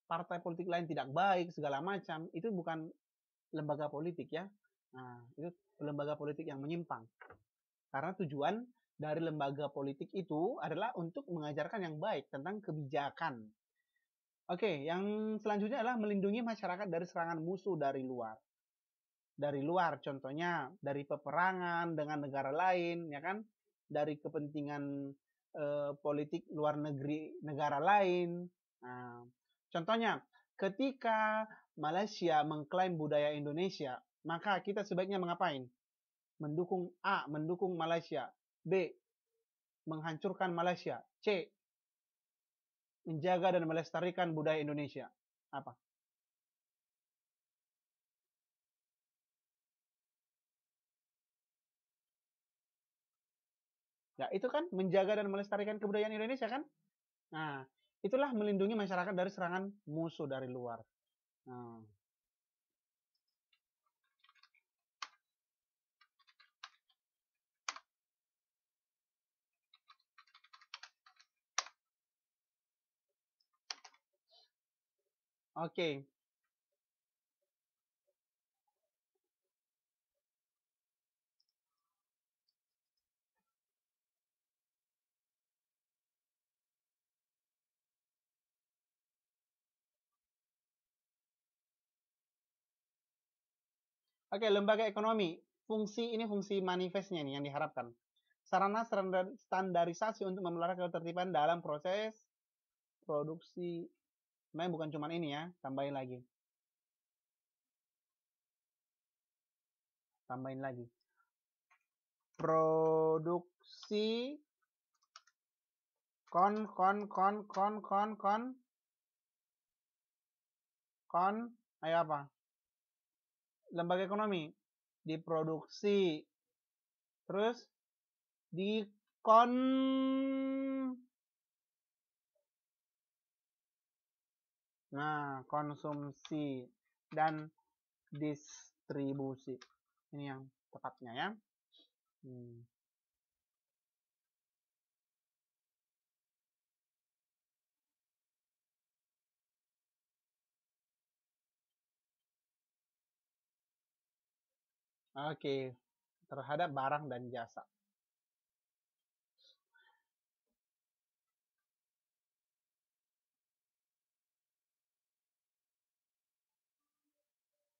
partai politik lain tidak baik segala macam, itu bukan lembaga politik ya. Nah, itu lembaga politik yang menyimpang. Karena tujuan dari lembaga politik itu adalah untuk mengajarkan yang baik tentang kebijakan. Oke, yang selanjutnya adalah melindungi masyarakat dari serangan musuh dari luar. Dari luar, contohnya dari peperangan dengan negara lain, ya kan? Dari kepentingan politik luar negeri negara lain. Nah, contohnya, ketika Malaysia mengklaim budaya Indonesia, maka kita sebaiknya mengapain? Mendukung A, mendukung Malaysia. B, menghancurkan Malaysia. C, menjaga dan melestarikan budaya Indonesia. Apa? Ya, itu kan menjaga dan melestarikan kebudayaan Indonesia kan? Nah, itulah melindungi masyarakat dari serangan musuh dari luar. Nah. Oke. Oke, lembaga ekonomi. Ini fungsi manifestnya nih yang diharapkan. Sarana standarisasi untuk memelihara ketertiban dalam proses produksi. Sebenarnya bukan cuma ini ya, tambahin lagi. Tambahin lagi. Produksi ayo apa? Lembaga ekonomi diproduksi, terus konsumsi dan distribusi. Ini yang tepatnya ya. Oke, terhadap barang dan jasa.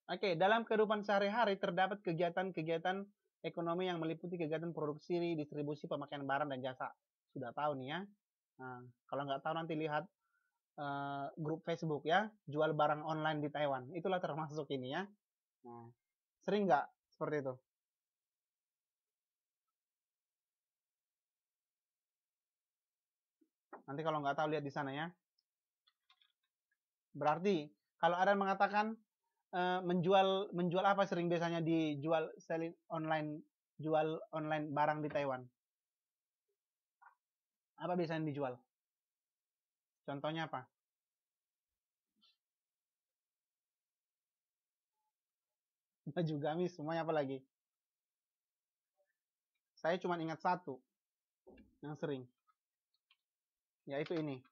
Oke, dalam kehidupan sehari-hari terdapat kegiatan-kegiatan ekonomi yang meliputi kegiatan produksi, distribusi, pemakaian barang dan jasa. Sudah tahu nih ya. Nah, kalau nggak tahu nanti lihat grup Facebook ya, jual barang online di Taiwan. Itulah termasuk ini ya. Nah, sering nggak seperti itu? Nanti kalau nggak tahu lihat di sana ya. Berarti kalau ada yang mengatakan menjual apa sering biasanya dijual selling online, jual online barang di Taiwan? Apa biasanya dijual? Contohnya apa? Baju gamis, semuanya apa lagi? Saya cuma ingat satu yang sering, yaitu ini.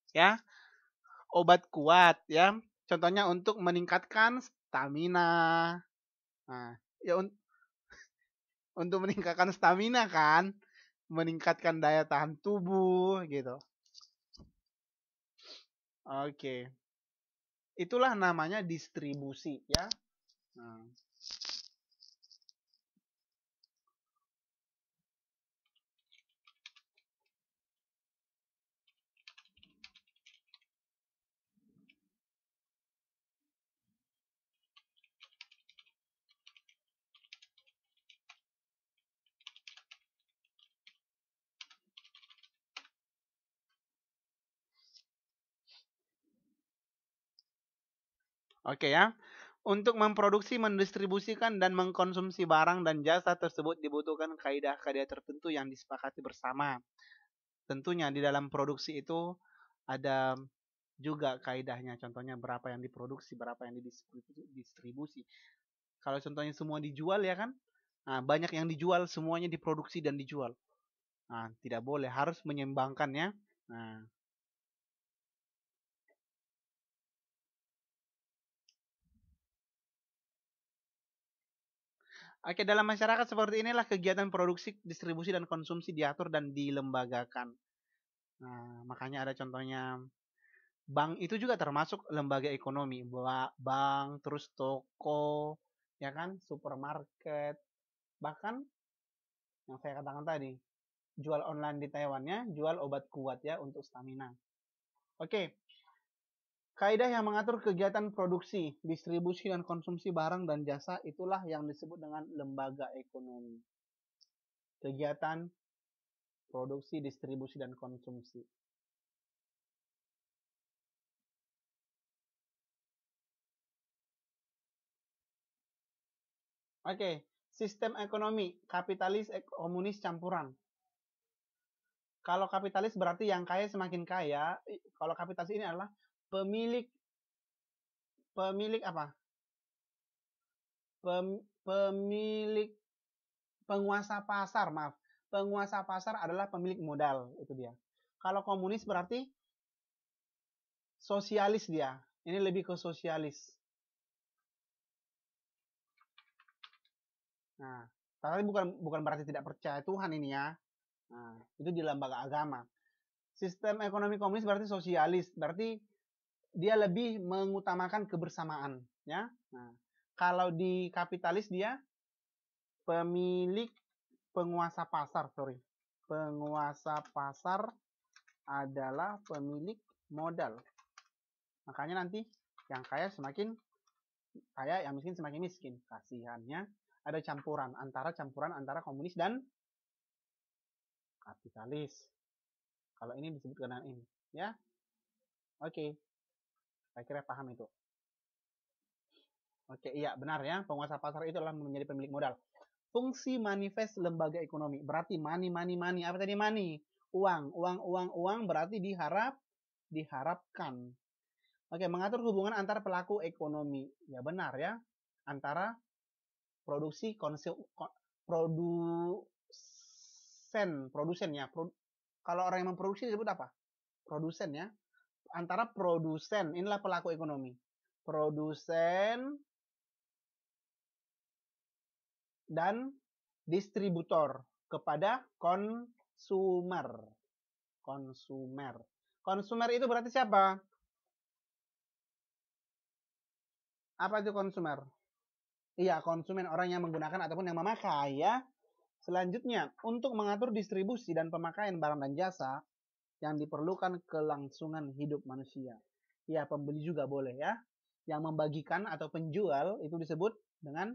Ya, obat kuat ya. Contohnya untuk meningkatkan stamina. Nah, ya untuk meningkatkan stamina kan, meningkatkan daya tahan tubuh gitu. Oke. Itulah namanya distribusi ya. Nah. Oke ya. Untuk memproduksi, mendistribusikan, dan mengkonsumsi barang dan jasa tersebut dibutuhkan kaidah-kaidah tertentu yang disepakati bersama. Tentunya di dalam produksi itu ada juga kaidahnya. Contohnya berapa yang diproduksi, berapa yang didistribusi. Kalau contohnya semua dijual ya kan, nah, banyak yang dijual, semuanya diproduksi dan dijual. Nah, tidak boleh, harus menyeimbangkan ya. Nah, oke, dalam masyarakat seperti inilah kegiatan produksi, distribusi, dan konsumsi diatur dan dilembagakan. Nah, makanya ada contohnya bank itu juga termasuk lembaga ekonomi. Bank, terus toko, ya kan, supermarket, bahkan yang saya katakan tadi, jual online di Taiwannya, jual obat kuat ya untuk stamina. Oke, kaidah yang mengatur kegiatan produksi, distribusi, dan konsumsi barang dan jasa itulah yang disebut dengan lembaga ekonomi. Kegiatan produksi, distribusi, dan konsumsi. Oke, sistem ekonomi, kapitalis, komunis campuran. Kalau kapitalis berarti yang kaya semakin kaya. Kalau kapitalis ini adalah pemilik pemilik apa? Pemilik penguasa pasar, maaf. Penguasa pasar adalah pemilik modal, itu dia. Kalau komunis berarti sosialis dia. Ini lebih ke sosialis. Nah, tapi bukan berarti tidak percaya Tuhan ini ya. Nah, itu di lembaga agama. Sistem ekonomi komunis berarti sosialis, berarti dia lebih mengutamakan kebersamaan, ya. Nah, kalau di kapitalis dia pemilik penguasa pasar, sorry. Penguasa pasar adalah pemilik modal. Makanya nanti yang kaya semakin kaya, yang miskin semakin miskin. Kasihannya ada campuran antara komunis dan kapitalis. Kalau ini disebut dengan ini, ya. Oke. Saya kira paham itu. Oke, iya benar ya. Penguasa pasar itu adalah menjadi pemilik modal. Fungsi manifest lembaga ekonomi. Berarti money. Apa tadi money? Uang berarti diharapkan. Oke, mengatur hubungan antar pelaku ekonomi. Ya benar ya. Antara produsen ya. Kalau orang yang memproduksi disebut apa? Produsen ya. Antara produsen, inilah pelaku ekonomi. Produsen dan distributor kepada konsumer. Konsumer itu berarti siapa? Apa itu konsumer? Iya, konsumen, orang yang menggunakan ataupun yang memakai ya. Selanjutnya, untuk mengatur distribusi dan pemakaian barang dan jasa yang diperlukan kelangsungan hidup manusia. Ya, pembeli juga boleh ya. Yang membagikan atau penjual itu disebut dengan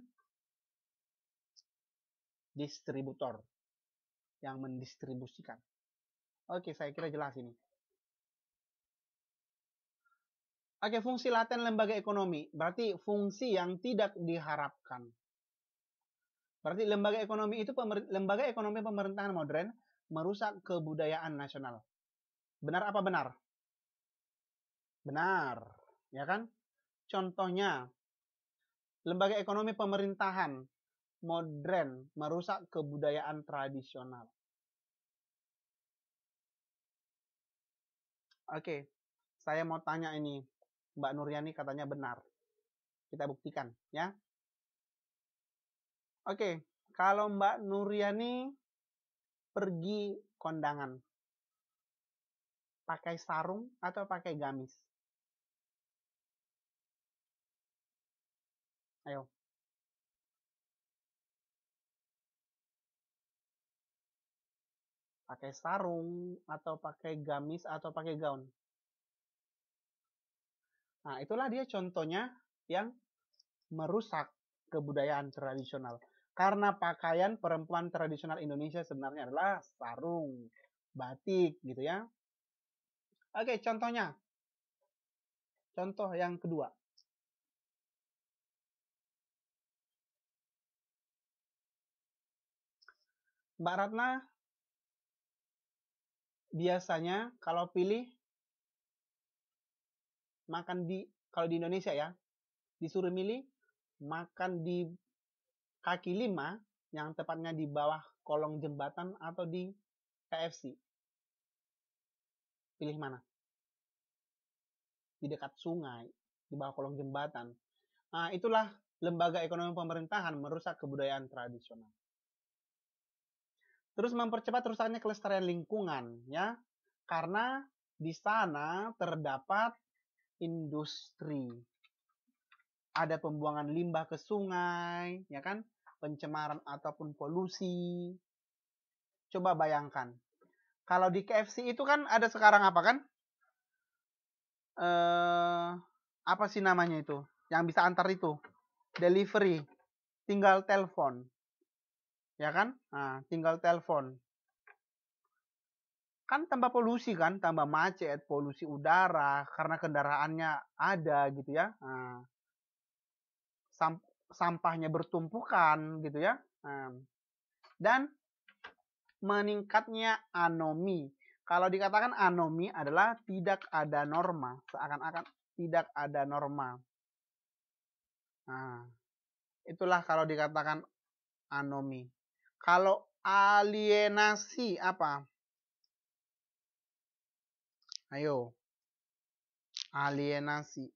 distributor. Yang mendistribusikan. Oke, saya kira jelas ini. Oke, fungsi laten lembaga ekonomi. Berarti fungsi yang tidak diharapkan. Berarti lembaga ekonomi pemerintahan modern merusak kebudayaan nasional. Benar apa benar? Benar, ya kan? Contohnya, lembaga ekonomi pemerintahan modern merusak kebudayaan tradisional. Oke, saya mau tanya ini. Mbak Nuryani katanya benar. Kita buktikan, ya. Oke, kalau Mbak Nuryani pergi kondangan, pakai sarung atau pakai gamis? Ayo. Pakai sarung atau pakai gamis atau pakai gaun? Nah, itulah dia contohnya yang merusak kebudayaan tradisional. Karena pakaian perempuan tradisional Indonesia sebenarnya adalah sarung, batik gitu ya. Oke, contohnya. Contoh yang kedua. Mbak Ratna biasanya kalau pilih makan kalau di Indonesia ya, disuruh milih makan di kaki lima, yang tepatnya di bawah kolong jembatan atau di KFC. Pilih mana? Di dekat sungai, di bawah kolong jembatan. Nah, itulah lembaga ekonomi pemerintahan merusak kebudayaan tradisional. Terus mempercepat rusaknya kelestarian lingkungan, ya. Karena di sana terdapat industri. Ada pembuangan limbah ke sungai, ya kan? Pencemaran ataupun polusi. Coba bayangkan. Kalau di KFC itu kan ada sekarang apa kan? Apa sih namanya itu? Yang bisa antar itu. Delivery. Tinggal telepon. Ya kan? Nah, tinggal telepon. Kan tambah polusi kan, tambah macet, polusi udara karena kendaraannya ada gitu ya. Nah, sampahnya bertumpukan gitu ya. Nah, dan meningkatnya anomi. Kalau dikatakan anomi adalah tidak ada norma, seakan-akan tidak ada norma. Nah, itulah kalau dikatakan anomi. Kalau alienasi apa? Ayo. Alienasi.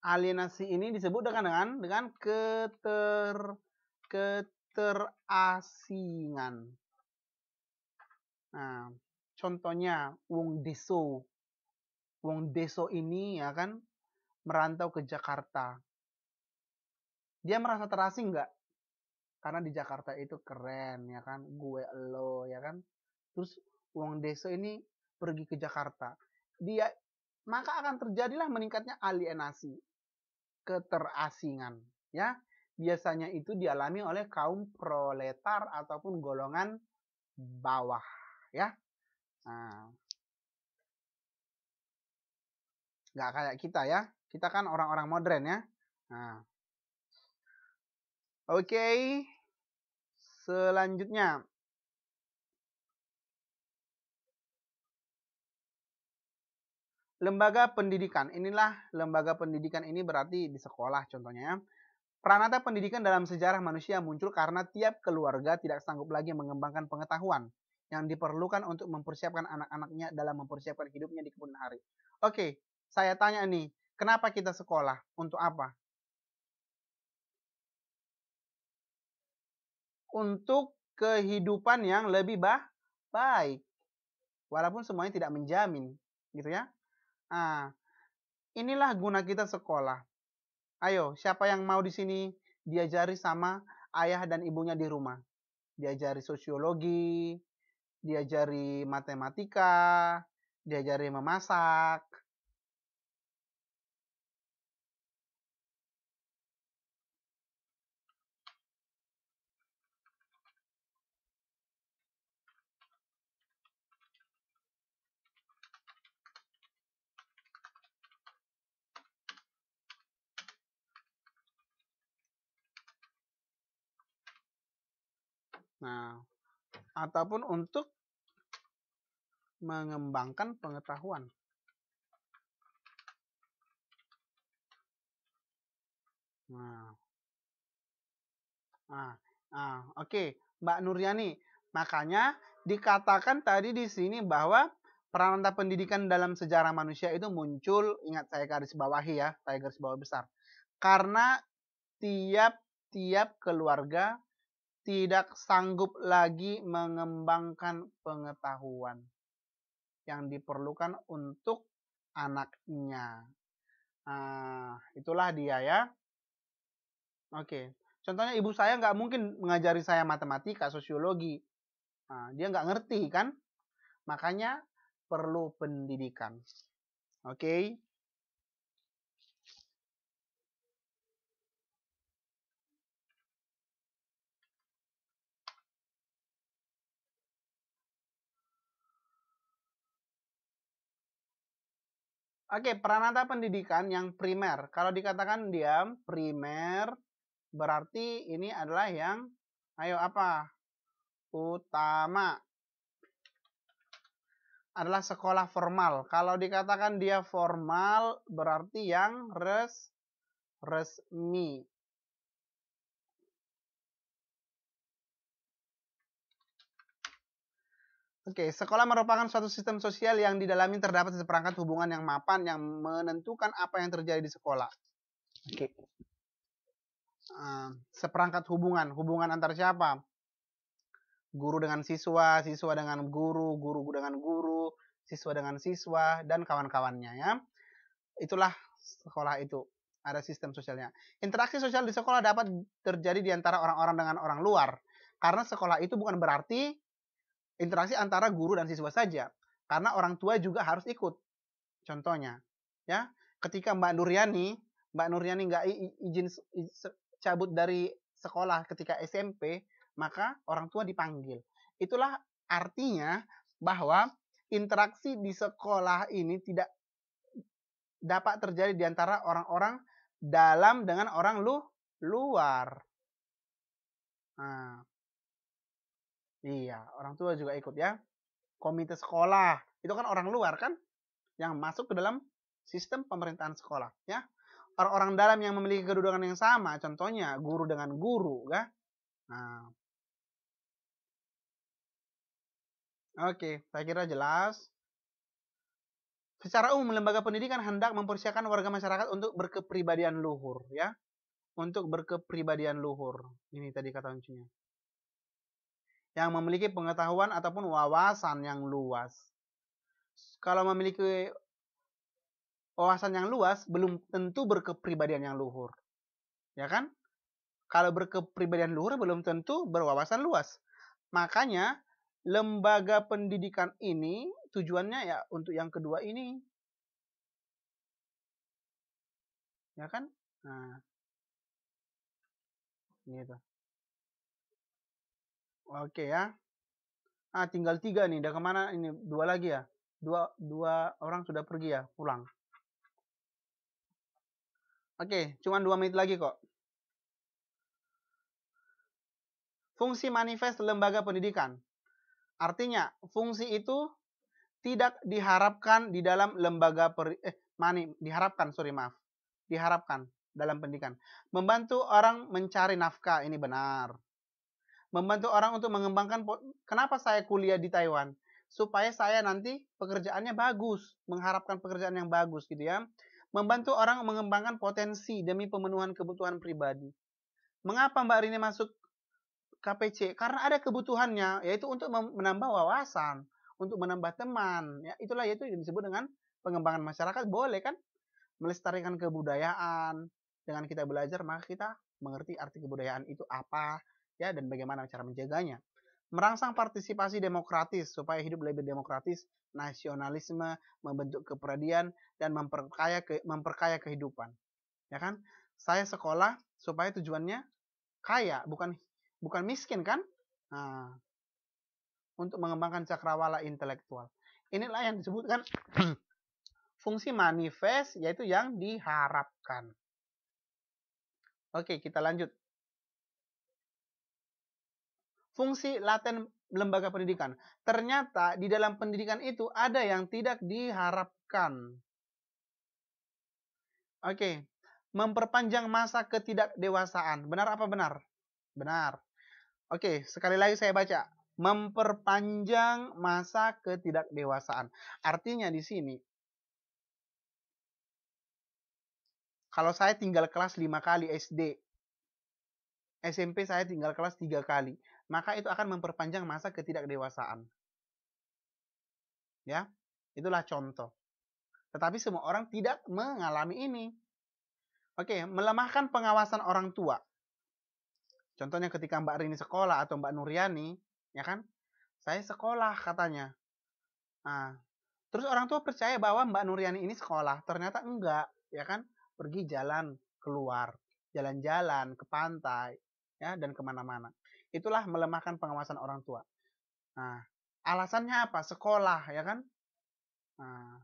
Alienasi ini disebut dengan keterasingan. Nah, contohnya wong deso. Wong deso ini ya kan merantau ke Jakarta. Dia merasa terasing nggak? Karena di Jakarta itu keren ya kan, gue lo ya kan. Terus wong deso ini pergi ke Jakarta. Maka akan terjadilah meningkatnya alienasi, keterasingan, ya. Biasanya itu dialami oleh kaum proletar ataupun golongan bawah, ya. Nah, nggak kayak kita ya. Kita kan orang-orang modern ya. Nah, oke. Selanjutnya, lembaga pendidikan. Inilah lembaga pendidikan ini berarti di sekolah contohnya ya. Peranata pendidikan dalam sejarah manusia muncul karena tiap keluarga tidak sanggup lagi mengembangkan pengetahuan yang diperlukan untuk mempersiapkan anak-anaknya dalam mempersiapkan hidupnya di kemudian hari. Oke, saya tanya nih, kenapa kita sekolah? Untuk apa? Untuk kehidupan yang lebih baik. Walaupun semuanya tidak menjamin, gitu ya. Nah, inilah guna kita sekolah. Ayo, siapa yang mau di sini diajari sama ayah dan ibunya di rumah? Diajari sosiologi, diajari matematika, diajari memasak. Nah, ataupun untuk mengembangkan pengetahuan. Oke, Mbak Nuryani. Makanya dikatakan tadi di sini bahwa peran pendidikan dalam sejarah manusia itu muncul, ingat saya garis bawahi ya, saya garis bawah besar. Karena tiap-tiap keluarga tidak sanggup lagi mengembangkan pengetahuan yang diperlukan untuk anaknya. Itulah dia ya. Oke. Contohnya ibu saya nggak mungkin mengajari saya matematika, sosiologi. Dia nggak ngerti kan? Makanya perlu pendidikan. Oke. Oke, peranata pendidikan yang primer. Kalau dikatakan dia primer, berarti ini adalah yang, ayo apa? Utama. Adalah sekolah formal. Kalau dikatakan dia formal, berarti yang resmi. Oke, sekolah merupakan suatu sistem sosial yang di dalamnya terdapat seperangkat hubungan yang mapan yang menentukan apa yang terjadi di sekolah. Oke. Seperangkat hubungan antar siapa? Guru dengan siswa, siswa dengan guru, guru dengan guru, siswa dengan siswa, dan kawan-kawannya ya. Itulah sekolah itu. Ada sistem sosialnya. Interaksi sosial di sekolah dapat terjadi di antara orang-orang dengan orang luar. Karena sekolah itu bukan berarti interaksi antara guru dan siswa saja, karena orang tua juga harus ikut. Contohnya, ya, ketika Mbak Nuryani nggak izin cabut dari sekolah ketika SMP, maka orang tua dipanggil. Itulah artinya bahwa interaksi di sekolah ini tidak dapat terjadi di antara orang-orang dalam dengan orang luar. Iya, orang tua juga ikut ya. Komite sekolah, itu kan orang luar kan yang masuk ke dalam sistem pemerintahan sekolah ya. Orang-orang dalam yang memiliki kedudukan yang sama, contohnya guru dengan guru ya. Oke, saya kira jelas. Secara umum, lembaga pendidikan hendak mempersiapkan warga masyarakat untuk berkepribadian luhur ya. Untuk berkepribadian luhur. Ini tadi kata kuncinya. Yang memiliki pengetahuan ataupun wawasan yang luas. Kalau memiliki wawasan yang luas, belum tentu berkepribadian yang luhur. Ya kan? Kalau berkepribadian luhur, belum tentu berwawasan luas. Makanya, lembaga pendidikan ini tujuannya ya untuk yang kedua ini. Ya kan? Nah, gitu. Oke ya. Tinggal 3 nih. Udah kemana ini? 2 lagi ya? Dua orang sudah pergi ya? Pulang. Oke, cuma 2 menit lagi kok. Fungsi manifest lembaga pendidikan. Artinya, fungsi itu tidak diharapkan di dalam lembaga diharapkan dalam pendidikan. Membantu orang mencari nafkah, ini benar. Membantu orang untuk mengembangkan, kenapa saya kuliah di Taiwan? Supaya saya nanti pekerjaannya bagus, mengharapkan pekerjaan yang bagus gitu ya. Membantu orang mengembangkan potensi demi pemenuhan kebutuhan pribadi. Mengapa Mbak Rini masuk KPC? Karena ada kebutuhannya, yaitu untuk menambah wawasan, untuk menambah teman. Ya, itulah yaitu yang disebut dengan pengembangan masyarakat. Boleh kan? Melestarikan kebudayaan. Dengan kita belajar, maka kita mengerti arti kebudayaan itu apa, ya, dan bagaimana cara menjaganya. Merangsang partisipasi demokratis supaya hidup lebih demokratis, nasionalisme, membentuk kepribadian, dan memperkaya kehidupan. Ya kan? Saya sekolah supaya tujuannya kaya, bukan miskin kan? Nah, untuk mengembangkan cakrawala intelektual. Inilah yang disebutkan fungsi manifest, yaitu yang diharapkan. Oke, kita lanjut. Fungsi laten lembaga pendidikan. Ternyata di dalam pendidikan itu ada yang tidak diharapkan. Oke, memperpanjang masa ketidakdewasaan. Benar apa benar? Benar. Oke, sekali lagi saya baca. Memperpanjang masa ketidakdewasaan. Artinya di sini, kalau saya tinggal kelas 5 kali SD, SMP saya tinggal kelas 3 kali, maka itu akan memperpanjang masa ketidakdewasaan. Ya, itulah contoh. Tetapi semua orang tidak mengalami ini. Oke, melemahkan pengawasan orang tua. Contohnya ketika Mbak Rini sekolah atau Mbak Nuriani, ya kan? Saya sekolah katanya. Nah, terus orang tua percaya bahwa Mbak Nuriani ini sekolah, ternyata enggak, ya kan? Pergi jalan keluar, jalan-jalan ke pantai, ya, dan kemana-mana. Itulah melemahkan pengawasan orang tua. Nah, alasannya apa? Sekolah, ya kan? Nah,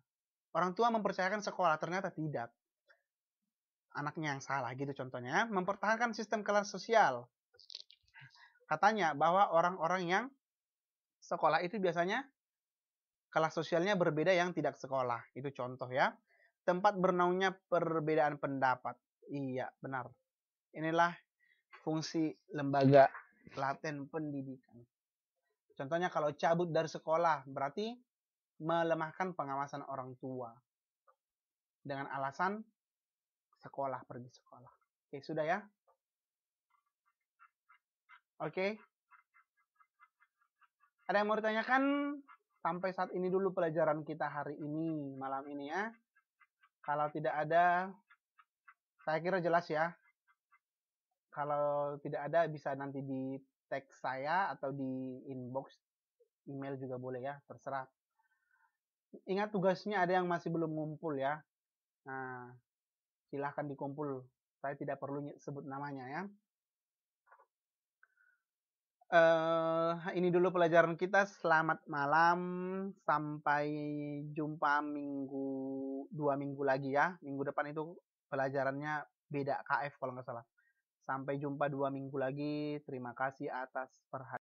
orang tua mempercayakan sekolah, ternyata tidak. Anaknya yang salah, gitu contohnya. Mempertahankan sistem kelas sosial. Katanya bahwa orang-orang yang sekolah itu biasanya kelas sosialnya berbeda yang tidak sekolah. Itu contoh ya. Tempat bernaungnya perbedaan pendapat. Iya, benar. Inilah fungsi lembaga laten pendidikan. Contohnya kalau cabut dari sekolah, berarti melemahkan pengawasan orang tua. Dengan alasan sekolah, pergi sekolah. Oke, sudah ya? Oke. Ada yang mau ditanyakan? Sampai saat ini dulu pelajaran kita hari ini, malam ini ya. Kalau tidak ada, saya kira jelas ya. Kalau tidak ada, bisa nanti di tag saya atau di inbox email juga boleh ya, terserah. Ingat tugasnya ada yang masih belum ngumpul ya. Nah, silahkan dikumpul. Saya tidak perlu sebut namanya ya. Ini dulu pelajaran kita. Selamat malam. Sampai jumpa 2 minggu lagi ya. Minggu depan itu pelajarannya beda KF kalau nggak salah. Sampai jumpa 2 minggu lagi. Terima kasih atas perhatian.